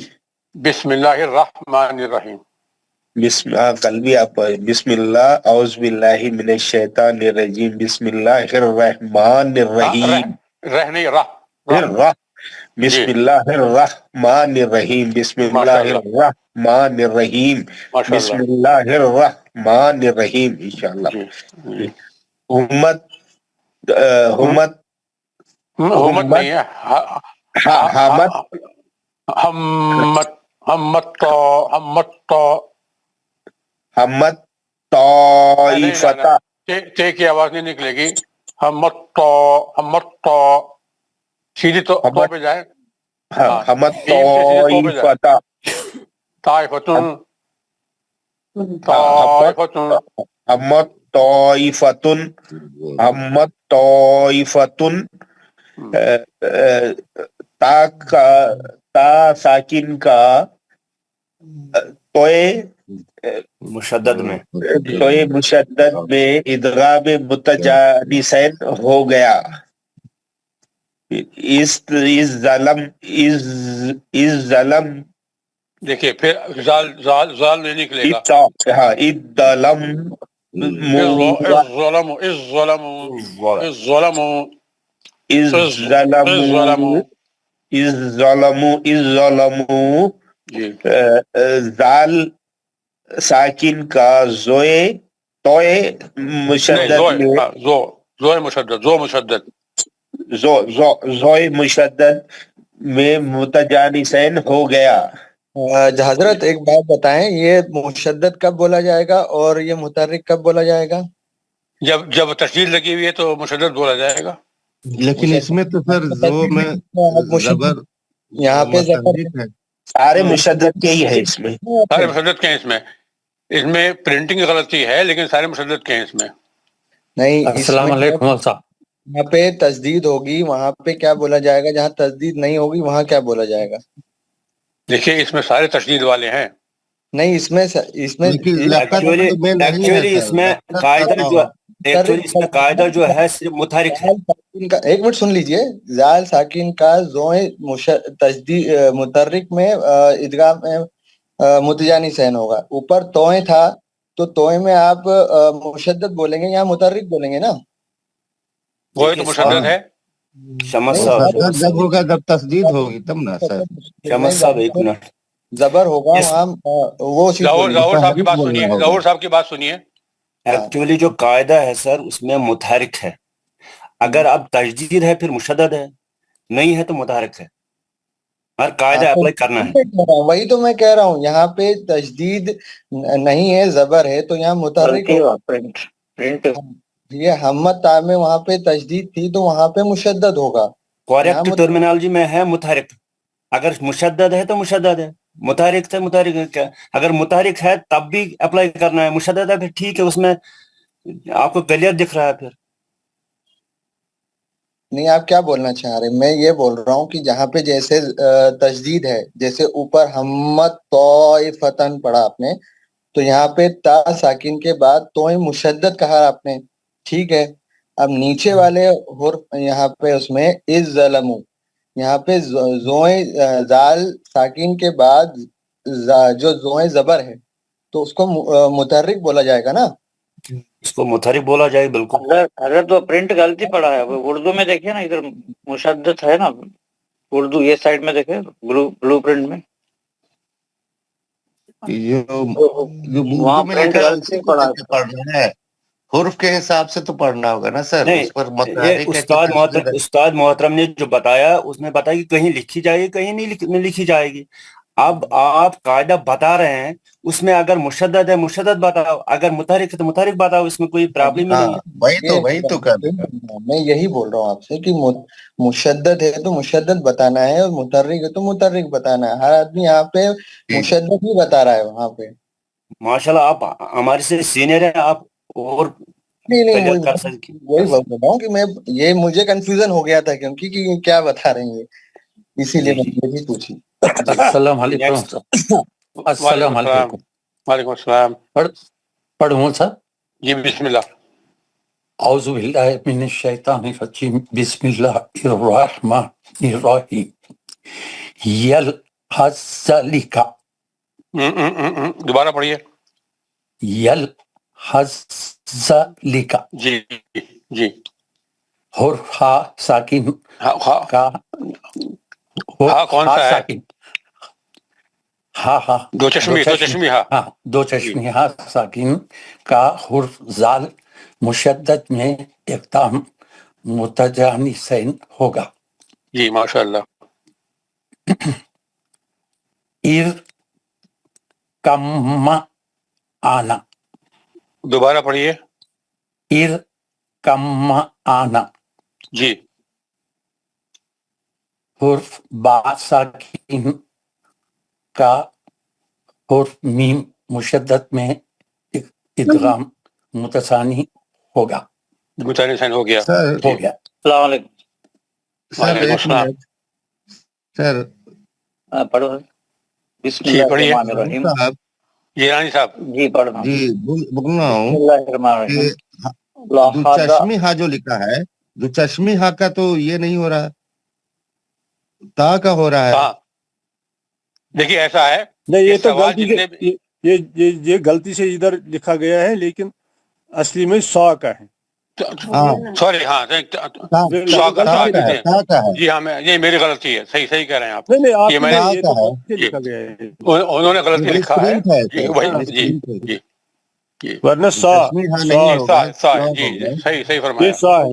بسم اللہ الرحمن الرحیم۔
قلبی آپ بسم اللہ، اعوذ باللہ من الشیطان الرجیم، بسم اللہ الرحمن الرحیم،
رہ نہیں راہ،
بسم اللہ الرحمن الرحیم، بسم اللہ الرحمن الرحیم، بسم اللہ الرحمن الرحیم، انشاءاللہ۔ ہمت
نہیں ہے،
ہمت طائفتہ،
تے کی آواز نہیں نکلے گی، ہمت سیدھی تو پہ جائے،
ہمت طائفتہ،
طائفتن،
ہمت طائفتن، ہمت طائفتن، تا ساکن کا توئے
مشدد میں،
توئے مشدد میں ادغام متجانسین ہو گیا۔ اس ظلم،
دیکھیے پھر زال نہیں نکلے گا،
ہاں، ظلموا، زال ساکن کا زوئے توئے مشدد زوئے مشدد میں متجانسین ہو گیا۔
حضرت ایک بات بتائیں، یہ مشدد کب بولا جائے گا اور یہ متحرک کب بولا جائے گا؟
جب تشدید لگی ہوئی ہے تو مشدد بولا جائے گا،
لیکن اس میں تو پھر زو میں زبر،
یہاں پہ زبر
سارے مشدد کے ہی ہے، اس میں
سارے مشدد کے ہیں، اس میں پرنٹنگ غلطی ہے لیکن سارے مشدد کے ہیں اس میں۔
نہیں،
السلام علیکم صاحب،
یہاں پہ تجدید ہوگی، وہاں پہ کیا بولا جائے گا؟ جہاں تجدید نہیں ہوگی وہاں کیا بولا جائے گا؟
دیکھیے اس میں سارے تشدید والے ہیں.
نہیں اس میں
ایکچولی اس میں قاعدہ جو ہے صرف متحرک ہے.
ایک منٹ سن لیجئے. زال ساکن کا زوئیں تشدید متحرک میں ادغام میں متجانسین ہوگا. اوپر توئیں تھا تو توئیں میں آپ مشدد بولیں گے، یہاں متحرک بولیں گے نا.
وہی تو مشدد ہے.
شمس صاحب
جب ہوگا جب تسدید ہوگی تب نا سر.
شمس صاحب ایک منٹ.
زبر ہوگا وہاں وہ
ظہور صاحب کی بات سنیے، ظہور صاحب کی بات سنیے.
ایکچولی جو قاعدہ ہے سر اس میں متحرک ہے. اگر اب تجدید ہے پھر مشدد ہے، نہیں ہے تو متحرک ہے. ہر قاعدہ اپلائی کرنا ہے.
وہی تو میں کہہ رہا ہوں، یہاں پہ تجدید نہیں ہے، زبر ہے، تو یہاں متحرک یہ حمد تا میں وہاں پہ تجدید تھی تو وہاں پہ مشدد ہوگا.
کریکٹ ٹرمینالوجی میں ہے متحرک. اگر مشدد ہے تو مشدد ہے، متحرک سے متحرک. اگر متحرک ہے تب بھی اپلائی کرنا ہے، مشدد ہے پھر ٹھیک ہے، اس میں آپ کو کلیئر دکھ رہا ہے. پھر
نہیں آپ کیا بولنا چاہ رہے ہیں؟ میں یہ بول رہا ہوں کہ جہاں پہ جیسے تجدید ہے، جیسے اوپر حمد طائفتن پڑھا آپ نے، تو یہاں پہ تا ساکن کے بعد توئیں مشدد کہا آپ نے، ٹھیک ہے. اب نیچے والے حرف یہاں پہ اس میں از ظلمو، یہاں پہ زوئیں زال ساکن کے بعد جو زوئیں زبر ہے تو اس کو متحرک بولا جائے گا نا.
اس کو متحرک بولا جائے. بالکل.
اگر تو پرنٹ غلطی پڑا ہے، اردو میں دیکھیے نا، ادھر مشدد ہے نا، اردو یہ سائڈ میں دیکھیں بلو پرنٹ میں
جو
وہاں
اردو میں
پرنٹ
لکھا ہے
غلطی
اسی کو
پڑا
دیکھ کے پڑھنا ہے. حرف کے حساب سے تو پڑھنا ہوگا نا سر.
نہیں
اس پر
یہ
متحرک ہے کہ تسدید ہے.
استاد محترم نے جو بتایا اس میں بتایا کہ کہیں لکھی جائے گی کہیں نہیں لکھی جائے گی. اب آپ قاعدہ بتا رہے ہیں، اس میں اگر مشدد ہے مشدد بتاؤ، اگر متحرک ہے تو متحرک بتاؤ، اس میں کوئی پرابلم ہی نہیں ہے.
وہی تو کر رہا ہوں.
میں یہی بول رہا ہوں آپ سے کہ مشدد ہے تو مشدد بتانا ہے اور متحرک ہے تو متحرک بتانا ہے. ہر آدمی یہاں پہ مشدد ہی بتا رہا ہے وہاں پہ.
ماشاءاللہ آپ ہمارے سے سینئر ہیں، آپ اور
نہیں
کر سکیں.
وہی بول رہا ہوں کہ میں یہ مجھے کنفیوژن ہو گیا تھا کیونکہ کہ کیا بتا رہے ہیں، اسی لیے میں نے یہ بھی پوچھی.
السلام علیکم. السلام علیکم.
وعلیکم السلام.
پڑھوں سر؟
جی بسم اللہ.
اعوذ باللہ من الشیطان الرجیم، بسم اللہ الرحمن الرحیم. یلحظ
دوبارہ پڑھیے.
یلحظ لکا.
جی جی.
حرف ہا ساکن کا
ہاں کون سا ہے؟
ساکن ہاں
دو چشمی ہاں.
دو چشمی ہاں ساکن کا حرف زال مشدد میں اقدام متجانسین ہوگا.
جی ماشاء اللہ.
کم آنا.
دوبارہ پڑھیے.
کم آنا.
جی.
حرف با ساکن کا حرف میم مشدد میں ادغام متثانی ہوگا.
متجانسین ہو گیا.
ہو گیا.
السلام علیکم.
سر ایک منٹ سر
پڑھو. بسم اللہ الرحمن الرحیم.
جی رانی صاحب.
جی پڑھنا.
جی بول رہا ہوں
بسم اللہ الرحمن الرحیم.
دو چشمی ہا جو لکھا ہے، دو چشمی ہا کا تو یہ نہیں ہو رہا، تا کا ہو رہا ہے.
ہاں دیکھیے ایسا ہے،
نہیں یہ تو غلطی سے یہ غلطی سے ادھر لکھا گیا ہے، لیکن اصلی میں سا کا ہے.
سوری ہاں جی ہاں یہ میری غلطی ہے. صحیح کہہ رہے ہیں آپ. یہ میں نے
لکھا گیا ہے،
انہوں نے غلطی لکھا ہے. جی جی
ورنہ سا
جی صحیح فرمایا.
یہ سا ہے،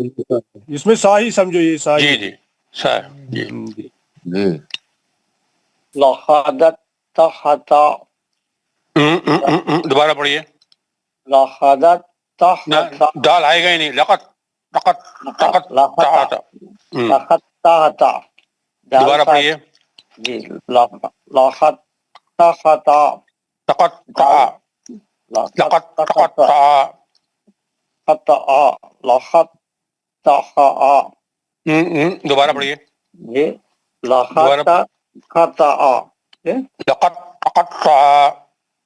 اس میں سا ہی سمجھو. یہ سا
جی جی سا جی.
لخادت تخطا.
دوبارہ پڑھیے.
لخادت
دال آئے گا ہی نہیں. لقت دوبارہ پڑھیے.
جی. لخت تخطا.
دوبارہ پڑھیے.
جی. لخت خطا.
لقد تقطع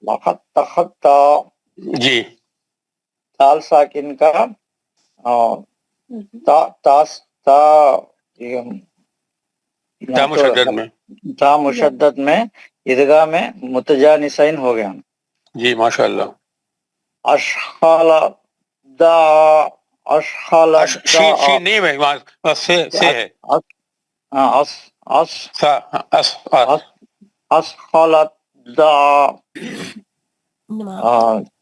لقد تخطى
جی
دال ساکن کا تا تا
تا مشدد میں
تا مشدد میں ادغا میں متجانسین ہو گیا.
جی ماشاء اللہ.
اشخال دا اشخال
شی نہیں ہے سے ہے
اسخالت دا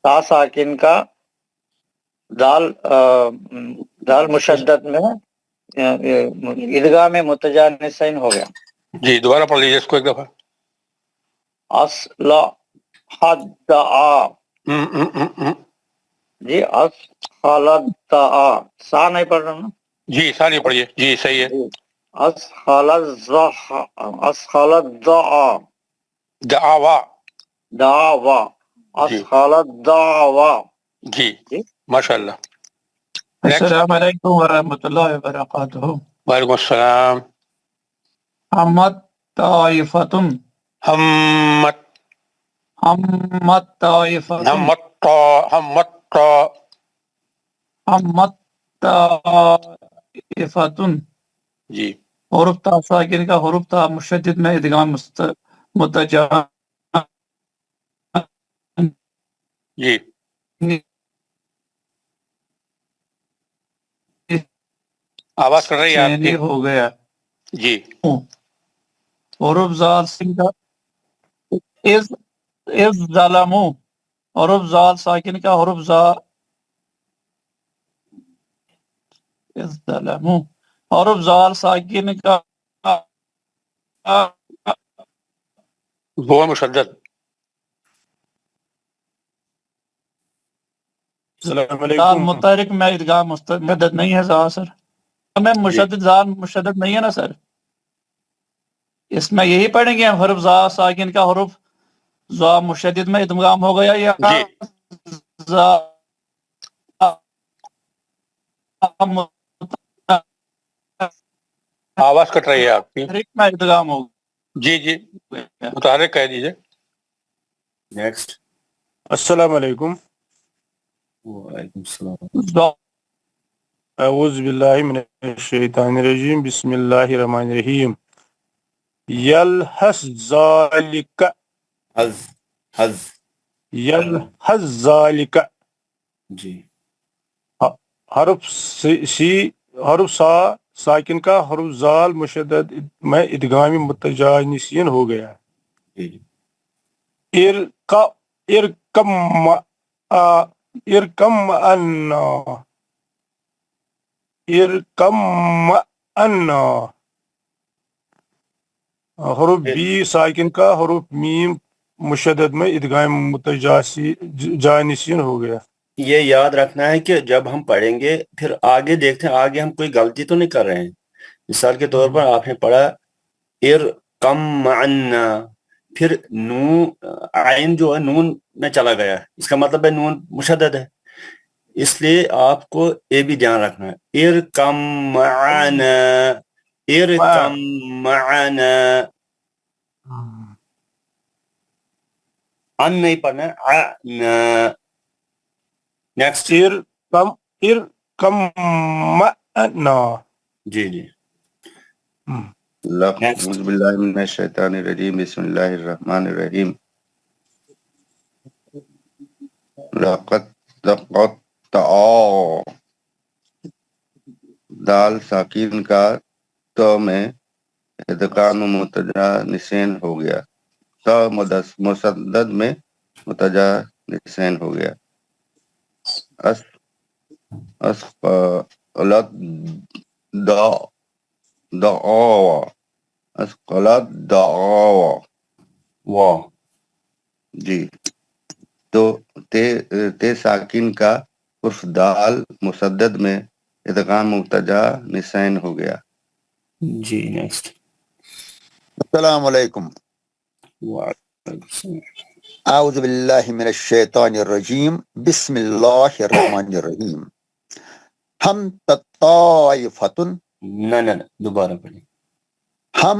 تا ساکن کا دال مشدد میں ادغام میں متجانسین ہو گیا.
جی دوبارہ پڑھ لیجیے اس کو ایک دفعہ.
جی اسخالت سا نہیں پڑھ رہا نا.
جی ساری پڑھیے. جی صحیح ہے.
اسخالت
دعوا
دعوا اسخالت دعوا.
جی ماشاء اللہ.
السلام علیکم ورحمۃ اللہ وبرکاتہ.
وعلیکم السلام.
حمت طائفتن
ہمت
حمت طائفتن حمت طائفتن.
جی
حروف تا ساکن کا حروف تا مشدد میں ادغام متجانس.
جی آواز کر رہی ہے آپ کی.
ہو گیا.
جی
حروف زال سین کا از ظلموا حروف زال ساکن کا حروف زا از ظلموا حروف زال ساکن کا
وہ مشدد.
السلام
زال
علیکم.
متحرک میں ادغام مستمدد نہیں ہے زال سر میں مشدد زال مشدد نہیں ہے نا سر. اس میں یہی پڑھیں گے حرف زا ساکن کا حرف زا مشدد میں ادغام ہو گیا یا زا
آواز کٹ رہی ہے آپ کی.
میں ادغام ہو
جی جی متحرک کہہ دیجیے.
نیکسٹ.
السلام علیکم.
وعلیکم السلام.
اعوذ باللہ من الشیطان الرجیم. بسم اللہ الرحمن الرحیم. یلحس ذالک
حز
یلحس ذالک.
جی
حرف سی حرف سا ساکن کا حرف زال مشدد میں ادغام متجانسین ہو گیا. ارکم انا حروف بی ساکن کا حروف میم مشدد میں ادغام متجانسین ہو گیا.
یہ یاد رکھنا ہے کہ جب ہم پڑھیں گے پھر آگے دیکھتے ہیں آگے ہم کوئی غلطی تو نہیں کر رہے ہیں. مثال کے طور پر آپ نے پڑھا ارکم عنا پھر نون عین جو ہے نون میں چلا گیا. اس کا مطلب ہے نون مشدد ہے. اس لیے آپ کو یہ بھی دھیان رکھنا ہے. ارکم معنا ارکم معنا ان نہیں پڑھنا ہے. نیکسٹ.
ارکم معنا.
جی جی
اعوذ باللہ من الشیطان الرجیم. بسم اللہ الرحمن الرحیم. لقد تقطع دال ساکن کا تو میں ادغام متجانسین ہو گیا. تا مشدد میں متجانسین ہو گیا. اسقلت دعوا اسقلت دعوا.
واہ.
جی تو تے ساکن کا حرف دال مشدد میں ادغام متجانسین ہو گیا.
جی نیکسٹ.
السلام علیکم. اعوذ باللہ من الشیطان الرجیم. بسم اللہ الرحمن الرحیم. ہم طائفتن
نہ دوبارہ پڑھیں.
ہم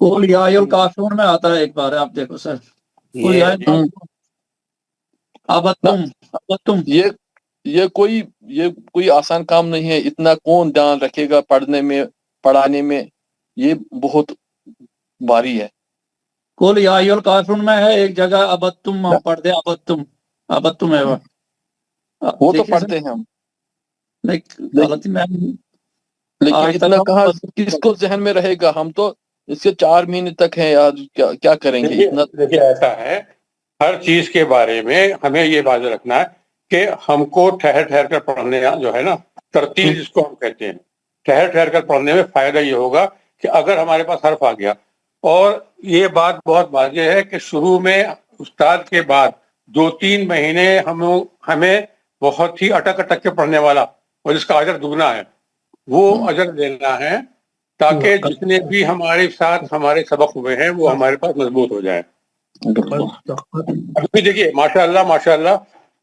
قل یا ایھا الکافرون میں آتا ہے ایک بار، آپ دیکھو سر، قل یا ایھا الکافرون ابتم
یہ کوئی آسان کام نہیں ہے، اتنا کون دھیان رکھے گا پڑھنے میں پڑھانے میں، یہ بہت بھاری ہے۔
قل یا ایھا الکافرون میں ہے ایک جگہ ابتم، ہم پڑھتے ہیں ابتم ہے
وہ تو پڑھتے ہیں ہم،
غلطی میں
لیکن اتنا کہاں کس کو ذہن میں رہے گا؟ ہم تو اس کے 4 مہینے تک ہیں یار، کیا کریں گے اتنا؟
دیکھیے ایسا ہے، ہر چیز کے بارے میں ہمیں یہ بات رکھنا ہے کہ ہم کو ٹھہر ٹھہر کر پڑھنے جو ہے نا، ترتیل جس کو ہم کہتے ہیں، ٹھہر ٹھہر کر پڑھنے میں فائدہ یہ ہوگا کہ اگر ہمارے پاس حرف آ گیا، اور یہ بات بہت واضح ہے کہ شروع میں استاد کے بعد 2-3 مہینے ہمیں بہت ہی اٹک اٹک کے پڑھنے والا، اور جس کا اجر دگنا ہے، وہ اجر دینا ہے، تاکہ جتنے بھی ہمارے ساتھ ہمارے سبق ہوئے ہیں وہ ہمارے پاس مضبوط ہو جائیں۔ ابھی دیکھیے ماشاء اللہ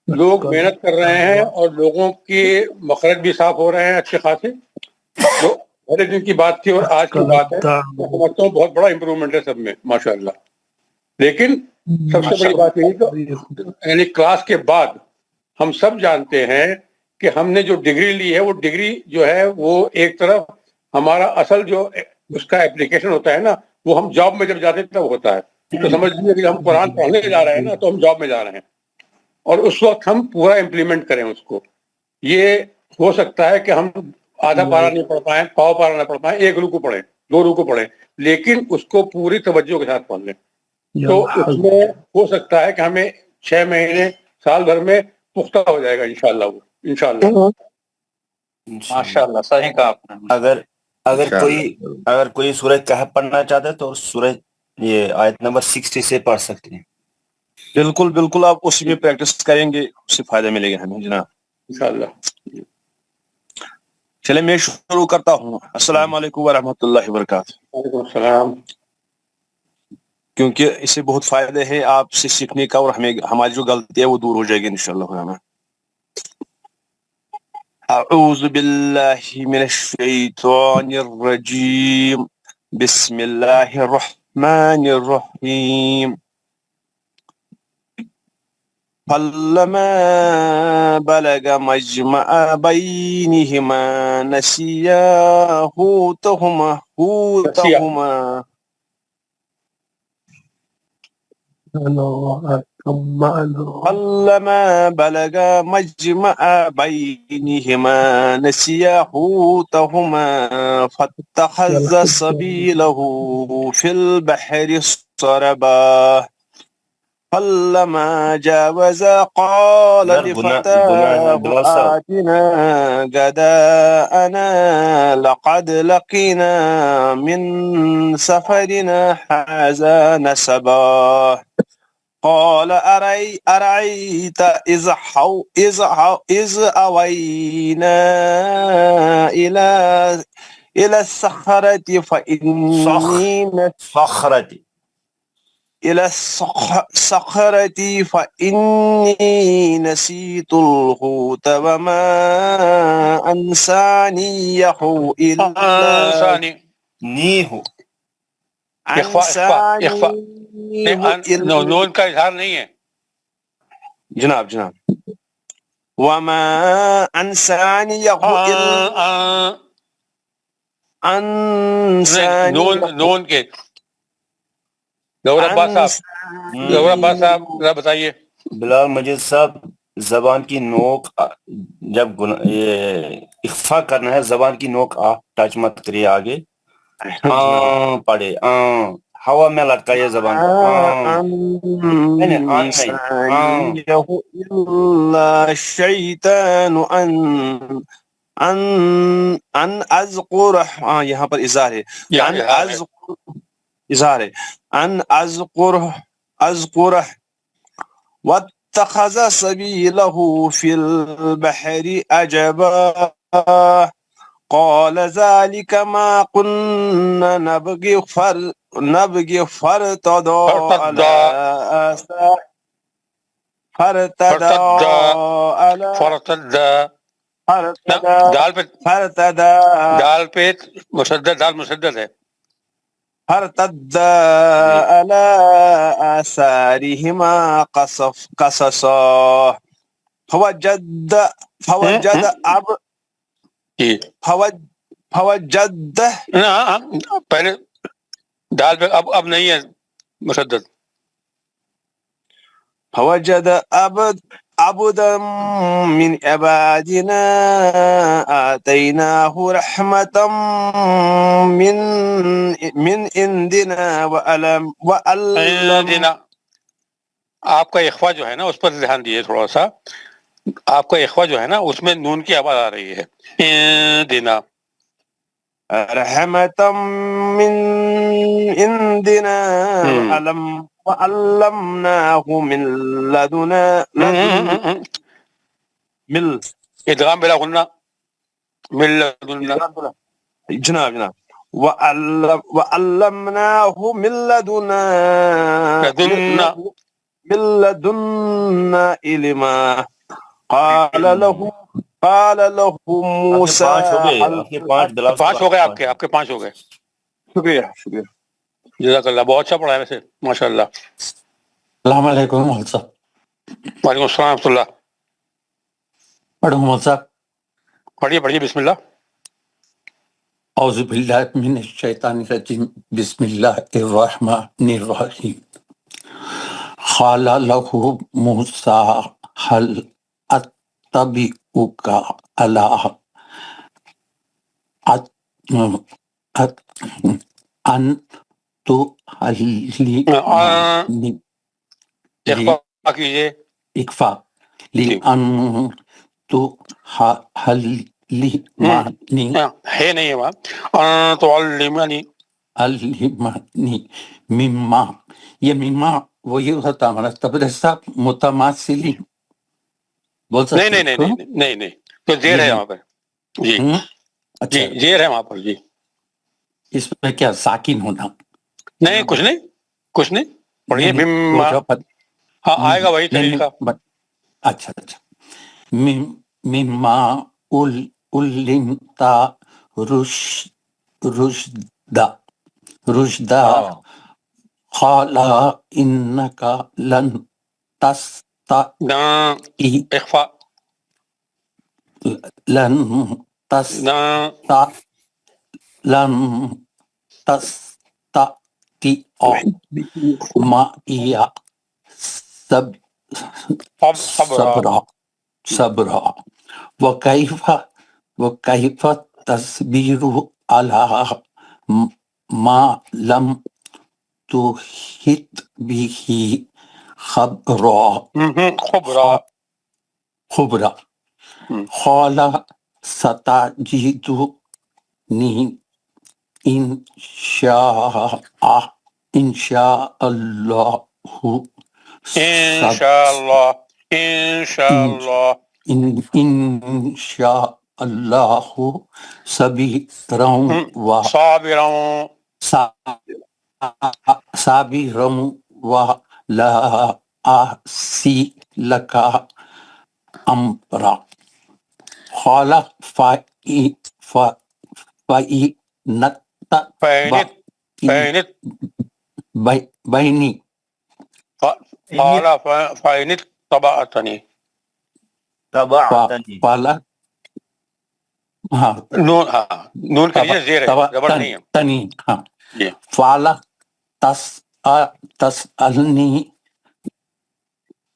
لوگ محنت کر رہے ہیں، اور لوگوں کے مخرج بھی صاف ہو رہے ہیں اچھے خاصے۔ جو پہلے دن کی بات تھی اور آج کی بات ہے، میں سمجھتا ہوں بہت بڑا امپرومنٹ ہے سب میں ماشاء اللہ۔ لیکن سب سے بڑی بات یہی تو یعنی کلاس کے بعد ہم سب جانتے ہیں کہ ہم نے جو ڈگری لی ہے، وہ ڈگری جو ہے وہ ایک طرف ہمارا اصل جو اس کا اپلیکیشن ہوتا ہے نا، وہ ہم جاب میں جب جاتے ہیں تب ہوتا ہے۔ تو سمجھ لیجیے کہ ہم قرآن پڑھنے جا رہے ہیں نا، تو ہم جاب میں جا رہے ہیں، اور اس وقت ہم پورا امپلیمنٹ کریں اس کو۔ یہ ہو سکتا ہے کہ ہم آدھا پارا نہیں پڑھ پائیں، پاؤ پارا نہ پڑھ پائیں، 1 رکوع پڑھیں، 2 رکوع پڑھیں، لیکن اس کو پوری توجہ کے ساتھ پڑھ لیں۔ تو اس میں ہو سکتا ہے کہ ہمیں 6 مہینے سال بھر میں پختہ ہو جائے گا انشاءاللہ وہ، انشاءاللہ۔
ماشاءاللہ صحیح کہا آپ نے۔
اگر کوئی سورہ کہف پڑھنا چاہتا ہے تو سورہ یہ آیت نمبر 60 سے پڑھ سکتے ہیں۔
بالکل آپ اسی میں پریکٹس کریں گے، اس سے فائدہ ملے گا ہمیں جناب
انشاءاللہ۔
چلے میں شروع کرتا ہوں۔ السلام علیکم ورحمۃ اللہ وبرکاتہ۔
وعلیکم السلام۔
کیونکہ اس سے بہت فائدے ہیں آپ سے سیکھنے کا، اور ہماری جو غلطی ہے وہ دور ہو جائے گی انشاءاللہ۔ اعوذ باللہ من الشیطان الرجیم، بسم اللہ الرحمن الرحیم۔ فلما بلغ مجمع بینہما نسیا حوتہما فلما بلغ مجمع بینہما نسیا حوتہما فاتخذ سبیلہ فی البحر سربا فلما جاوزا قال لفتاه آتنا غداءنا لقد لقينا من سفرنا هذا نصبا قال أرأيت إذ أوينا إلى الصخرة فإني نسيت الحوت وما أنسانيه
نون کا اظہار نہیں ہے
جناب وما أنسانيه
نون کے گور عباس صاحب ذرا بتائیے۔
بلال مجید صاحب، زبان کی نوک جب اخفا کرنا ہے، زبان کی نوک آپ ٹچ مت کریے آگے، پڑھے ہوا میں لٹکائیے زبان
الشیطان ان اذکر، یہاں پر اظہار ہے، ان اذکرہ واتخذ سبیلہ فی البحر عجبا قال ذلك ما كنا نبغي فارتدى
دال پہ مشدد، دال مشدد ہے،
فارتدا على آثارهما قصصا فوجد
پہلے دال پہ اب نہیں ہے مشدد.
فوجد عبدا من عبادنا آتيناه رحمة من عندنا
عندنا. آپ کا اخوا جو ہے نا اس پر دھیان دیے تھوڑا سا. آپ کا اخوا جو ہے نا اس میں نون کی آواز آ رہی ہے. عندنا
رحمة من عندنا وعلمناه من لدنا
ادغام بلا غنہ من لدنا.
جناب وعلمناه من لدنا علما قال له موسى.
5 ہو گئے آپ کے 5 ہو گئے.
شکریہ
جزاک اللہ. بہت اچھا پڑھا ہے ویسے ماشاء اللہ.
السلام علیکم مول صاحب.
وعلیکم السلام ورحمۃ اللہ.
پڑھوں مول صاحب؟
پڑھیے بسم اللہ.
اعوذ باللہ من الشیطان الرجیم بسم اللہ الرحمن الرحیم. قال له موسیٰ هل اتبعک علی ان تعلمنی
اخفا کیجئے.
اکفا لأن تعلمنی
ہے نہیں ہے وہاں. تعلمنی
مما. یہ مما وہی ہوتا ہمارا تبر صاحب متماثلی بول سکتے.
نہیں تو زیر ہے وہاں پر. جی
اچھا
جی زیر ہے وہاں پر. جی
اس میں کیا ساکن ہونا؟
نہیں کچھ نہیں. پڑھیے مما. ہاں آئے گا وہی طریقہ.
اچھا مما علمتا رشدا قال انک لن
اخفا
لن تستطيع معي صبرا وكيف تصبر على ما لم تحط به خبرا. قال ستجدني إن شاء الله صابرا ولا أعصي لك أمرا. قال بيني
قال فإن اتبعتني. نون کے لیے زیر ہے، زبر نہیں ہے.
فعلا تسألني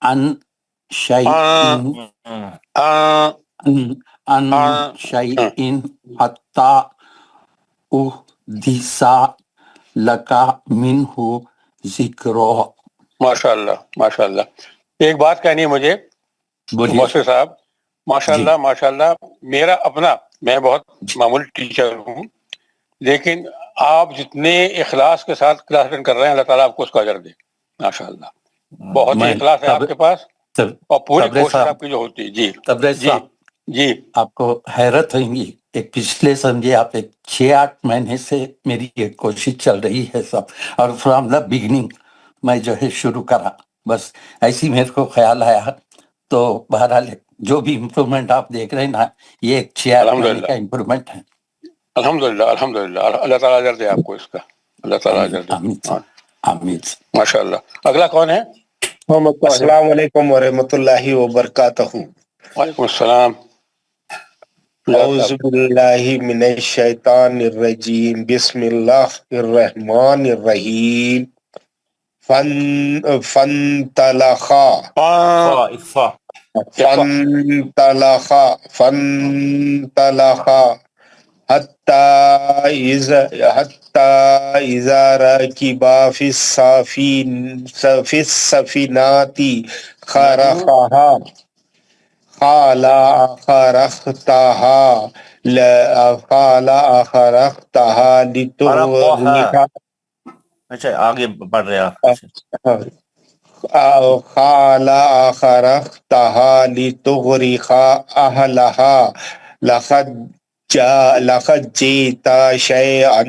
عن شيء حتى أحدث لك منه ذکرا.
ماشاء اللہ. ایک بات کہنی ہے مجھے محسن صاحب. ماشاء اللہ میرا اپنا، میں بہت معمولی ٹیچر ہوں، لیکن آپ جتنے اخلاص کے ساتھ کلاس اٹینڈ کر رہے ہیں اللہ تعالیٰ آپ کو اس کا اجر دے. ماشاء اللہ بہت ہی اخلاص ہے آپ کے پاس اور پوری کوشش آپ کی جو ہوتی ہے. جی
آپ کو حیرت ہوگی. ایک پچھلے سمجھے آپ 6-8 مہینے سے میری یہ کوشش چل رہی ہے سب، اور فرام دا بگننگ میں جو ہے شروع کرا، بس ایسی میرے کو خیال آیا. تو بہرحال جو بھی امپرومنٹ آپ دیکھ رہے ہیں نا، یہ ایک 6-8 مہینے کا امپرومنٹ ہے.
الحمدللہ اللہ تعالیٰ اجر دے آپ کو اس کا. اللہ تعالیٰ
آمین آمین.
ماشاء اللہ. اگلا کون ہے؟
السلام علیکم ورحمۃ اللہ وبرکاتہ.
وعلیکم السلام.
اعوذ باللہ من الشیطان الرجیم بسم اللہ الرحمن الرحیم. فانطلقا حتی اذا رکبا فی السفینۃ خرقها قال أخرقتها لتغرق.
اچھا آگے پڑھ رہے آپ.
قال أخرقتها لتغرق أهلها لقد جئت شيئا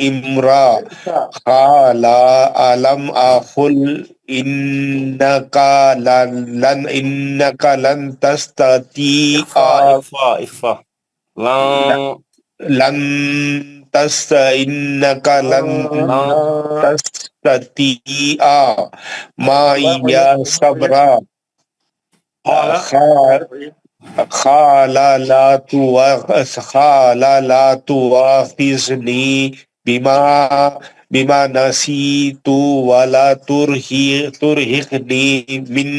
إمرا. قال ألم أقل إنك لن تستطيع إنك لن تستطيع معي صبرا. قال لا تؤاخذني بما نسيت ولا ترهقني من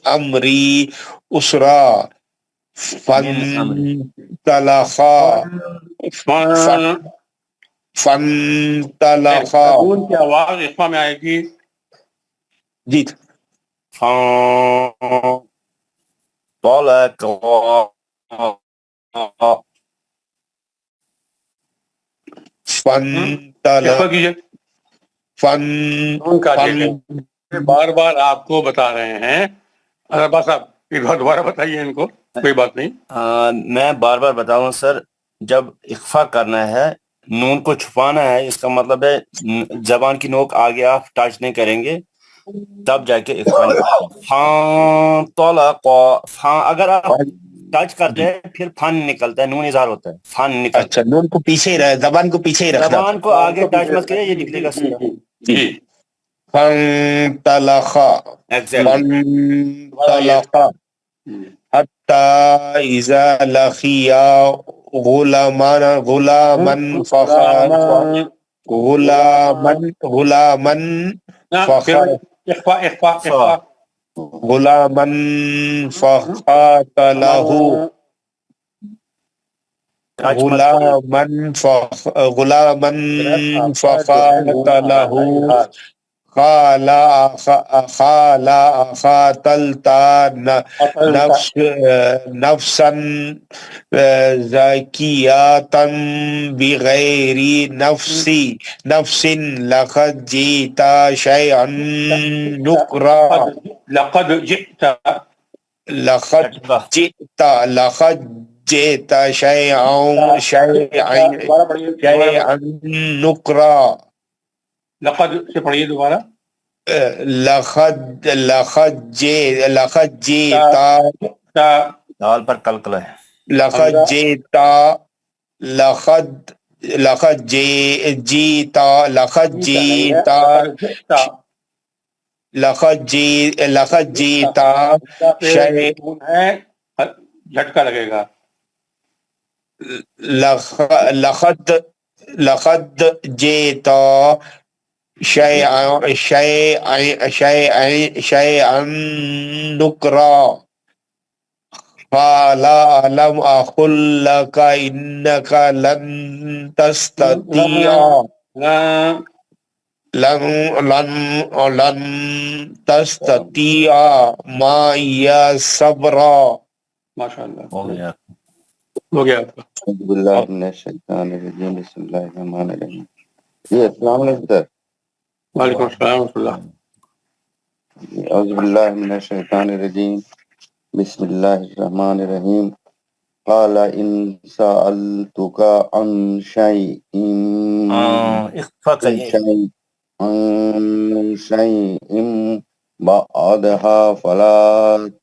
أمري أسرا. فانطلقا
کی آواز اخفا میں آئے گی.
جی.
بار بار آپ کو بتا رہے ہیں. عباس صاحب ایک بار دوبارہ بتائیے ان کو. کوئی بات نہیں.
میں بار بار بتاؤں سر. جب اخفا کرنا ہے نون کو چھپانا ہے اس کا مطلب ہے زبان کی نوک آگے آپ ٹچ نہیں کریں گے تب جا کے اخفا. اگر آپ ٹچ کرتے ہیں پھر فن نکلتا ہے نون اظہار ہوتا ہے فن نکلتا ہے.
اچھا نون کو پیچھے رہے زبان کو پیچھے ہی رکھنا.
زبان کو آگے ٹچ مت کرے یہ نکلے گا سیدھا.
فانطلقا حتى إذا لقيا غلاما فقاتله قال أقاتلت نفسا زكية بغير نفس لقد جئت شيئا نكرا.
لقد جئت
شيئا نكرا.
لقد سے پڑھیے دوبارہ.
لقد جئت
دال پر کلکلہ ہے.
لقد جئت
جھٹکا لگے گا.
لقد جئت شيئا نكرا. قال ألم أقل لك إنك لن تستطيع معي صبرا.
ماشاء اللہ
ہو گیا.
ہو گیا آپ کا.
اعوذ باللہ من الشیطان الرجیم بسم اللہ الرحمن الرحیم. جی السلام علیکم سر.
وعلیکم السلام ورحمۃ اللہ.
اعوذ باللہ من الشیطان الرجیم بسم اللہ الرحمن الرحیم. قال ان سألتك عن شيء بعدها فلا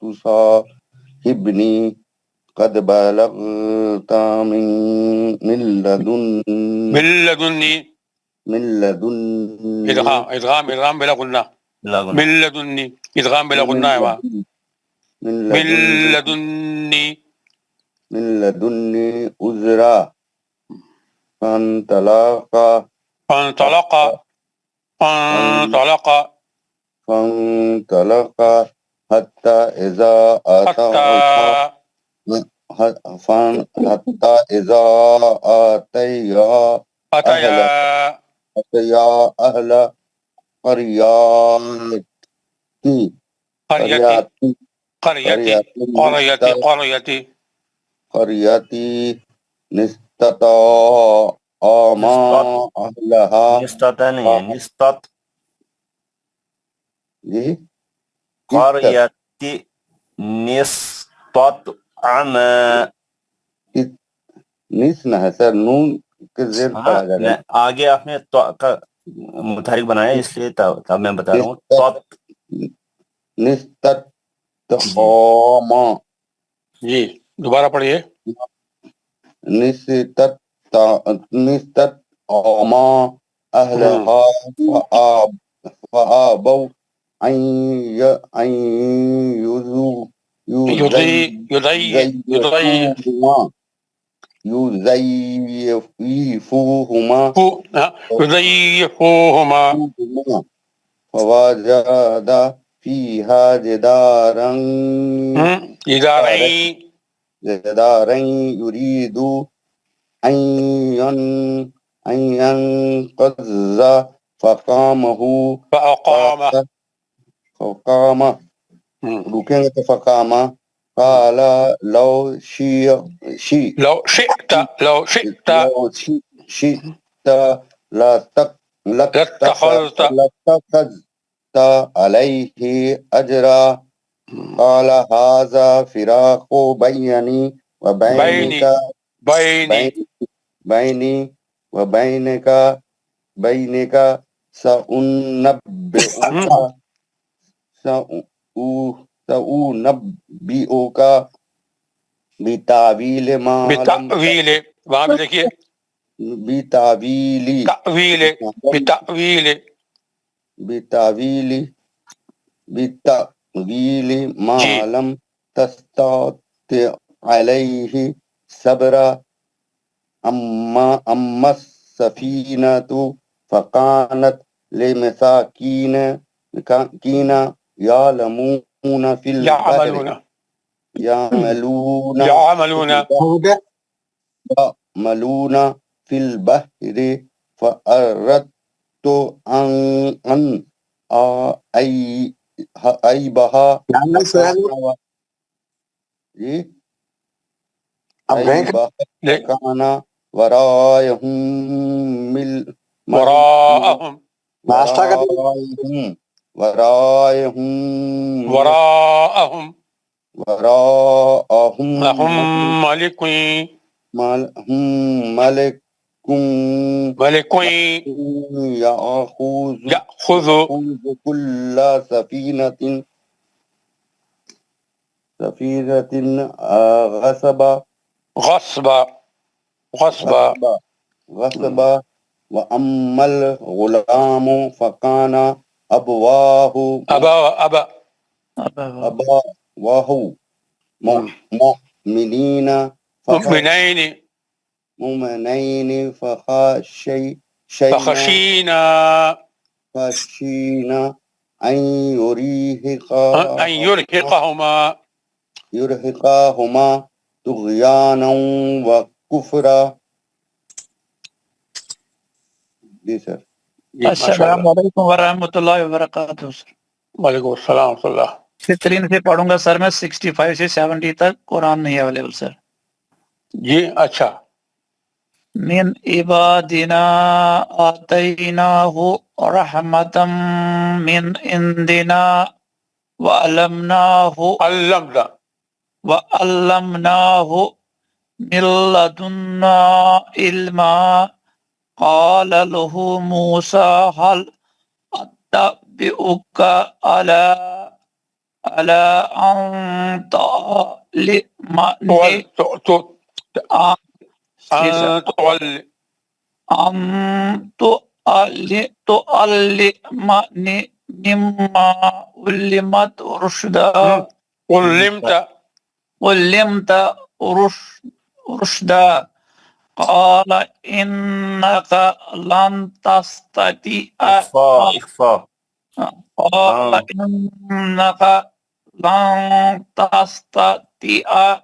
تصاحبني قد بلغت من لدني من لدن
ادغام بلا غنہ من لدنی ادغام بلا غنہ ہے وہاں من لدنی
عذرا فانطلقا حتى إذا أتيا أهل قريتي نستطعما أهلها
قريتي نستطعما
نسنا ہے سر نون کے زیر پڑھا جا رہا ہے
آگے آپ نے تو کا متحرک بنایا اس لیے تب میں بتا رہا ہوں
نستطعما
جی دوبارہ پڑھیے
نستطعما أهلها فآبوا أن يضيفوهما فوجد فيها جدارا يريد أن ينقض فقامه قال لو شئت لاتخذت عليه أجرا قال هذا فراق بيني وبينك سأنبئك بتأويل ما
وہاں پہ دیکھیے
بتأويل ما لم تستطع عليه صبرا أما السفينة فكانت لمساكين يعملون في البحر فأردت أن أعيبها كان وراءهم ملك يأخذ كل سفينة غصبا وأما الغلام فكان أبواه مؤمنين فخشينا أن يرهقهما طغيانا وكفرا. جی سر.
السلام علیکم ورحمۃ اللہ وبرکاتہ.
وعلیکم السلام ورحمۃ اللہ.
فطرین سے پڑھوں گا سر میں 65 سے 70 تک قرآن نہیں اویلیبل سر.
جی اچھا.
من عبادنا آتیناہ رحمتا من عندنا وعلمناہ من لدنا علما قال له موسى هل أتبعك على أن تعلمني مما علمت رشدا علمت رشدا قال إنك لن تستطيع
اخفاء
قال إنك لن تستطيع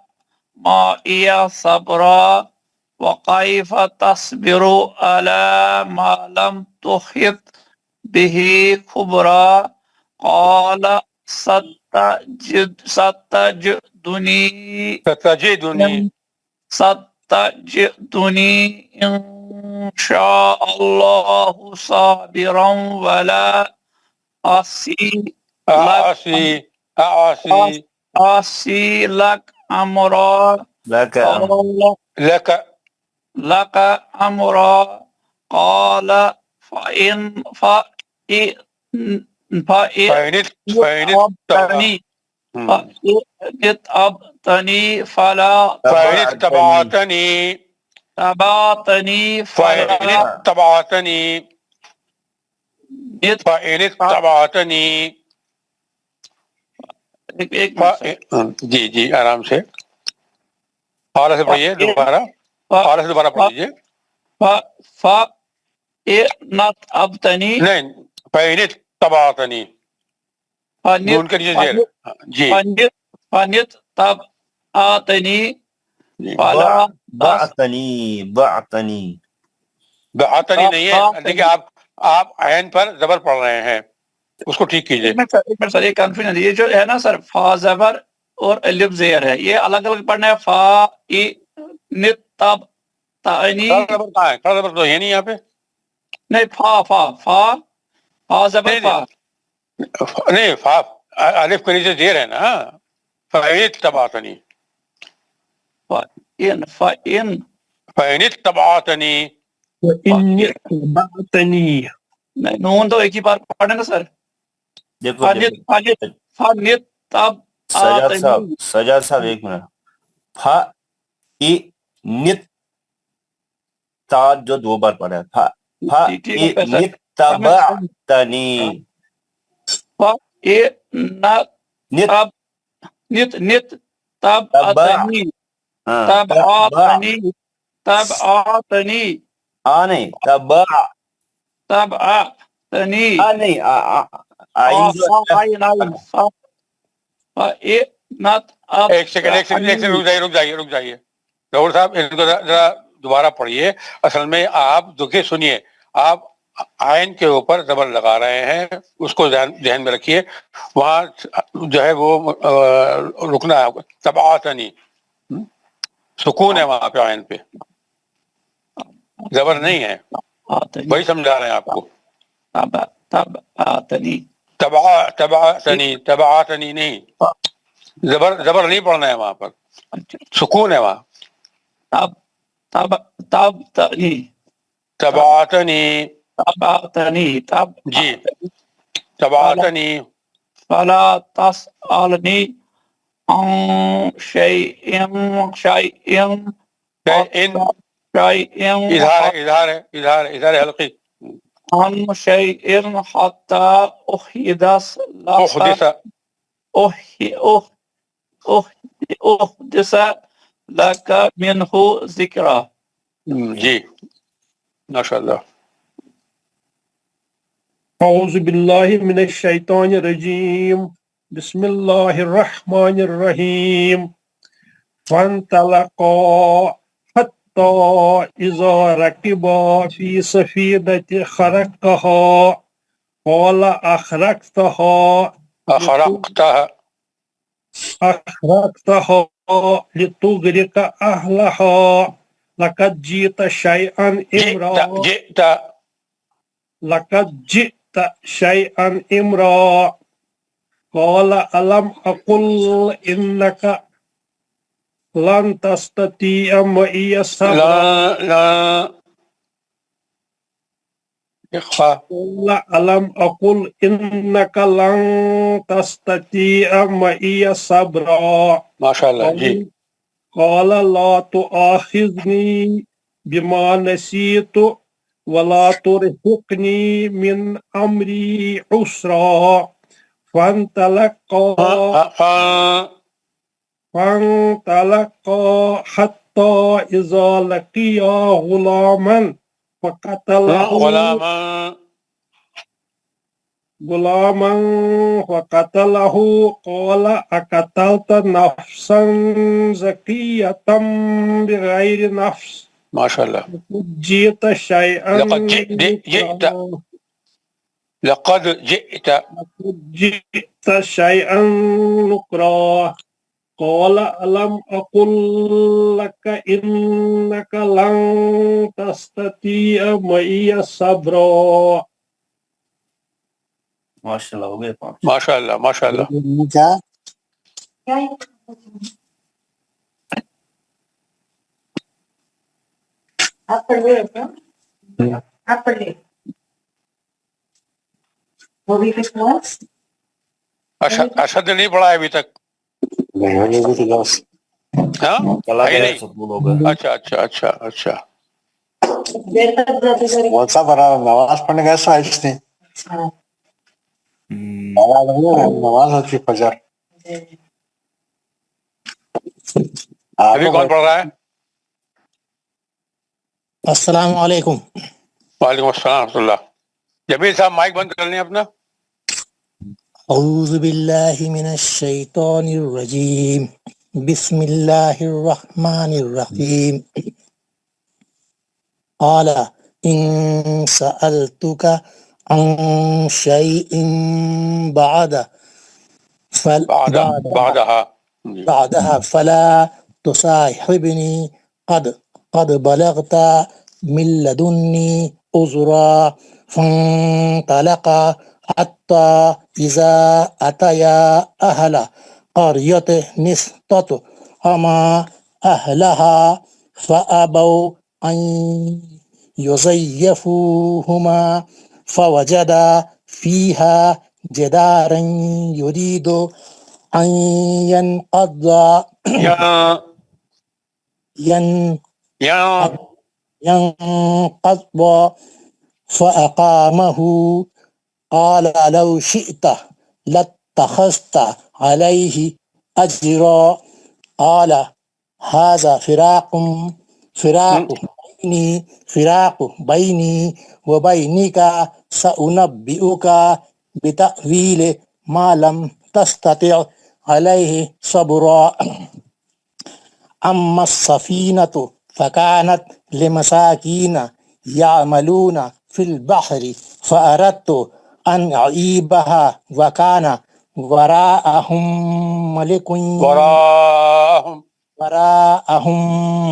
معي صبرا وكيف تصبر على ما لم تحط به خبرا قال ستجدني إن شاء الله صابرا ولا أعصي لك أمرا لك أمرا قال فإن اتبعتني فلا
جی جی آرام سے حالت سے پڑھیے دوبارہ پڑھیے
فَإِنَتْبَعْتَنِي
نہیں فَإِنِ اتَّبَعْتَنِي نون کے نیچے زیر جی
فَنِتَّبَعْتَنِي فَلَا
بعتنی
نہیں ہے دیکھیں آپ عین پر زبر پڑھ رہے ہیں اس کو ٹھیک کیجئے
سر یہ کنفیوژن یہ جو ہے نا سر فا زبر اور الف زیر ہے یہ الگ الگ پڑھنا ہے فا ای نتب تعنی
کھڑا زبر تو ہے نہیں یہاں پہ
نہیں فا زبر فا
نہیں فا الف کے نیچے زیر ہے نا فَإِنِ اتَّبَعْتَنِي فَإِنِ اتَّبَعْتَنِي
نون تو ایک ہی بار پڑھنے نا سر
دیکھو سجاد صاحب ایک منٹ فَإِنِ تا جو دو بار پڑھا ہے فَإِنِ اتَّبَعْتَنِي
تبعتنی
نہیں
تبعتنی
ایک سیکنڈ رک جائیے ظہور صاحب ان کو ذرا دوبارہ پڑھیے اصل میں آپ دیکھیے سنیے آپ عین کے اوپر زبر لگا رہے ہیں اس کو ذہن میں رکھیے وہاں جو ہے وہ رکنا ہے تبعتنی سکون ہے وہاں پہ عین پہ زبر نہیں ہے وہی سمجھا رہے ہیں آپ کو تبعتنی نہیں زبر نہیں پڑھنا ہے وہاں پر سکون ہے وہاں تبعتنی جی تبعتنی
فلا تسألني عن شيء
اظہار حلقی
عن شيء حتى أحدث لك منه ذكرى
جی ماشاء اللہ
اعوذ باللہ من الشیطان الرجیم بسم اللہ الرحمن الرحیم فانطلقا حتی اذا رکبا فی سفینۃ خرقها قال أخرقتها لتغرق أهلها لقد جئت شيئا إمرا قال ألم أقل إنك لن تستطيع معي صبرا قال ألم أقل إنك لن تستطيع معي صبرا
ما شاء الله جی
قال لا تؤاخذني بما نسيت ولا ترهقني من أمري عسرا فانطلقا حتى إذا لقيا غلاما فقتله قال أقتلت نفسا زكية بغير نفس
ما شاء الله.
جئت شيئا
لقد جئت
شيئا نكرا قال ألم أقل لك إنك لن تستطيع معي صبرا.
ماشاء اللہ ہو گئے 5.
ما شاء اللہ ما شاء اللہ.
آپ پڑھ لے وہ بھی کچھ ہوا.
اشد نہیں پڑھا ہے ابھی تک. ہاں اچھا اچھا اچھا اچھا.
بہت سا بڑا نماز پڑھنے گیا سائز نے نماز ہوتی فجر.
ابھی کون پڑھ رہا ہے؟
السلام علیکم.
وعلیکم السلام ورحمۃ اللہ. جمیل صاحب مائک بند کر لیں اپنا.
اعوذ باللہ من الشیطان الرجیم بسم اللہ الرحمن الرحیم. قال ان سألتك عن شيء بعدها فلا تصاحبني قد بلغت من لدني عذرا. فانطلقا حتى إذا أتيا أهل قرية استطعما أهلها فأبوا أن يضيفوهما فوجدا فيها جدارا يريد أن ينقض فأقامه. قال لو شئت لاتخذت عليه أجرا. قال هذا فراق بيني وبينك سأنبئك بتأويل ما لم تستطع عليه صبرا. أما السفينة فكانت لمساكين يعملون في البحر فأردت أن أعيبها وكان وراءهم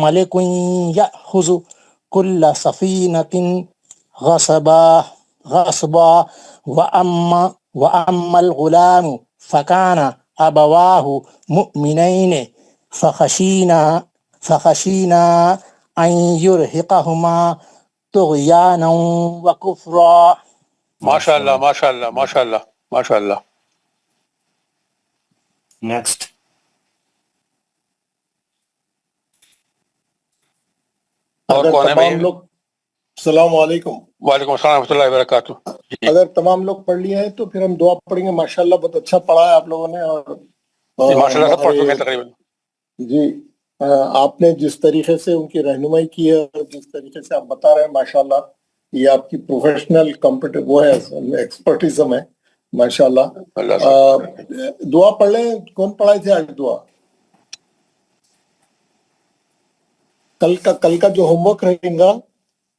ملك يأخذ كل سفينة غصبا. وأما الغلام فكان أبواه مؤمنين فخشينا أن يرهقهما طغيانا وكفرا.
ما شاء اللہ ما شاء اللہ ما شاء اللہ ما شاء اللہ.
نیکسٹ.
اور کون ہے
تمام لوگ السلام علیکم.
وعلیکم السلام ورحمۃ اللہ وبرکاتہ.
اگر تمام لوگ پڑھ لیے ہیں تو پھر ہم دعا پڑھیں گے. ماشاءاللہ بہت اچھا پڑھا ہے آپ لوگوں نے. اور
ماشاء اللہ سب پڑھ چکے تقریباً.
جی آپ نے جس طریقے سے ان کی رہنمائی کی ہے اور جس طریقے سے آپ بتا رہے ہیں ماشاءاللہ یہ آپ کی پروفیشنل وہ ہے ایکسپرٹیزم ہے ماشاءاللہ. دعا پڑھ لیں. کون پڑھائی تھے آج دعا؟ کل کا جو ہوم ورک رہے گا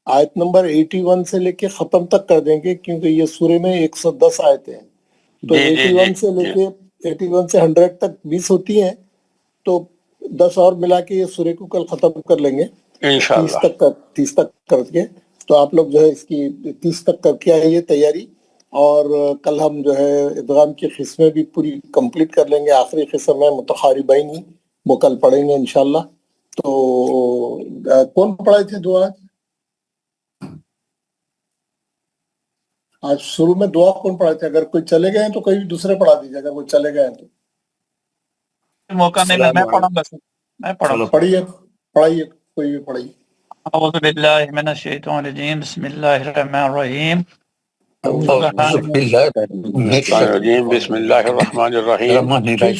آیت نمبر 81 سے لے کے ختم تک کر دیں گے کیونکہ یہ سورے میں 110 آیتیں ہیں. تو 81 سے لے کے 81 سے 100 تک 20 ہوتی ہیں. تو 10 اور ملا کے یہ سورے کو کل ختم کر لیں گے 30 تک کر کے. تو آپ لوگ جو ہے اس کی 30 تک کر کے آئیے تیاری. اور کل ہم جو ہے ادغام کی قسمیں بھی پوری کمپلیٹ کر لیں گے. آخری قسم ہے متقاربین وہ کل پڑھیں گے انشاءاللہ. تو کون پڑھائے تھے دعا آج شروع میں؟ دعا کون پڑھائے تھے؟ اگر کوئی چلے گئے ہیں تو کوئی بھی دوسرے پڑھا دیجیے. اگر کوئی چلے گئے ہیں تو
موقع ملا میں پڑھوں گا. میں پڑھوں گا.
پڑھائیے کوئی بھی پڑھائیے.
أعوذ بالله من الشيطان الرجيم بسم الله الرحمن الرحيم
أعوذ بالله من الشيطان
بسم اللہ الرحمن الرحیم.
الرجيم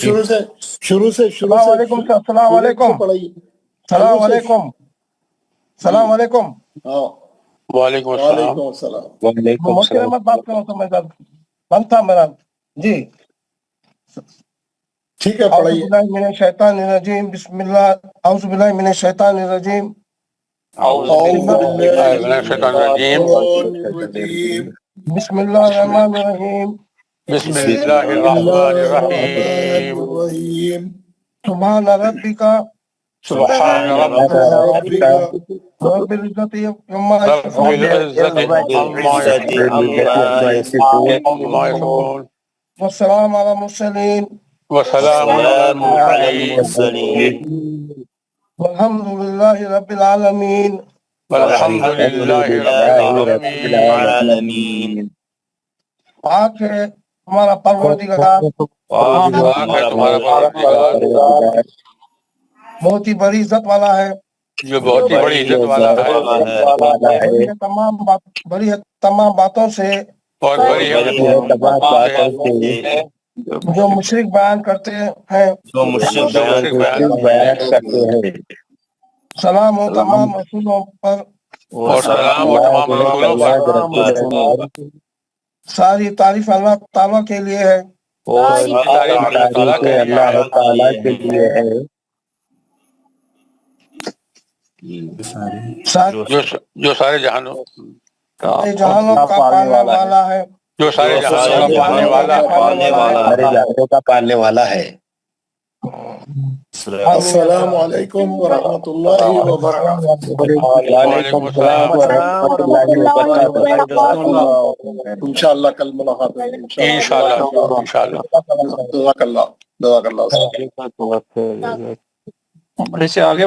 شروع سے
السلام علیکم السلام علیکم السلام علیکم السلام علیکم.
وعلیکم السلام.
وعلیکم السلام.
مشکل مت بات کرو تو میں بند تھا میرا جی.
ٹھیک ہے پڑھائیے.
اعوذ باللہ من الشیطان الرجیم بسم اللہ اعوذ باللہ من الشیطان الرجیم
اعوذ باللہ من الشیطان الرجیم.
بسم اللہ الرحمن الرحیم.
بسم اللہ الرحمن الرحیم.
سبحان ربک
سبحان ربک
رب العزت عما
رب العزت عما یصفون
والسلام علی المرسلین
وسلام علی المرسلین
والحمد للہ رب العالمین.
والحمد للہ رب العالمین.
پاک ہے ہمارا پروردگار
پاک ہے تمہارا پروردگار
بہت ہی بڑی عزت والا ہے
جو بہت ہی بڑی عزت والا ہے
بڑی ہے تمام باتوں سے
اور بڑی ہے
جو مشرک بیان کرتے ہیں. سلام ہو تمام رسولوں پر
اور سلام و تمام رسولوں پر.
ساری تعریف اللہ تعالیٰ کے لیے ہے.
جو سارے جہانوں
جہانوں کا پالنے والا ہے.
جو سارے جہانوں کا پالنے والا
کا پالنے والا ہے.
السلام علیکم ورحمۃ اللہ وبرکاتہ.
وعلیکم السلام
انشاءاللہ کل ملاقات ہوگی
انشاءاللہ.
جزاک اللہ.
بڑے سے آگے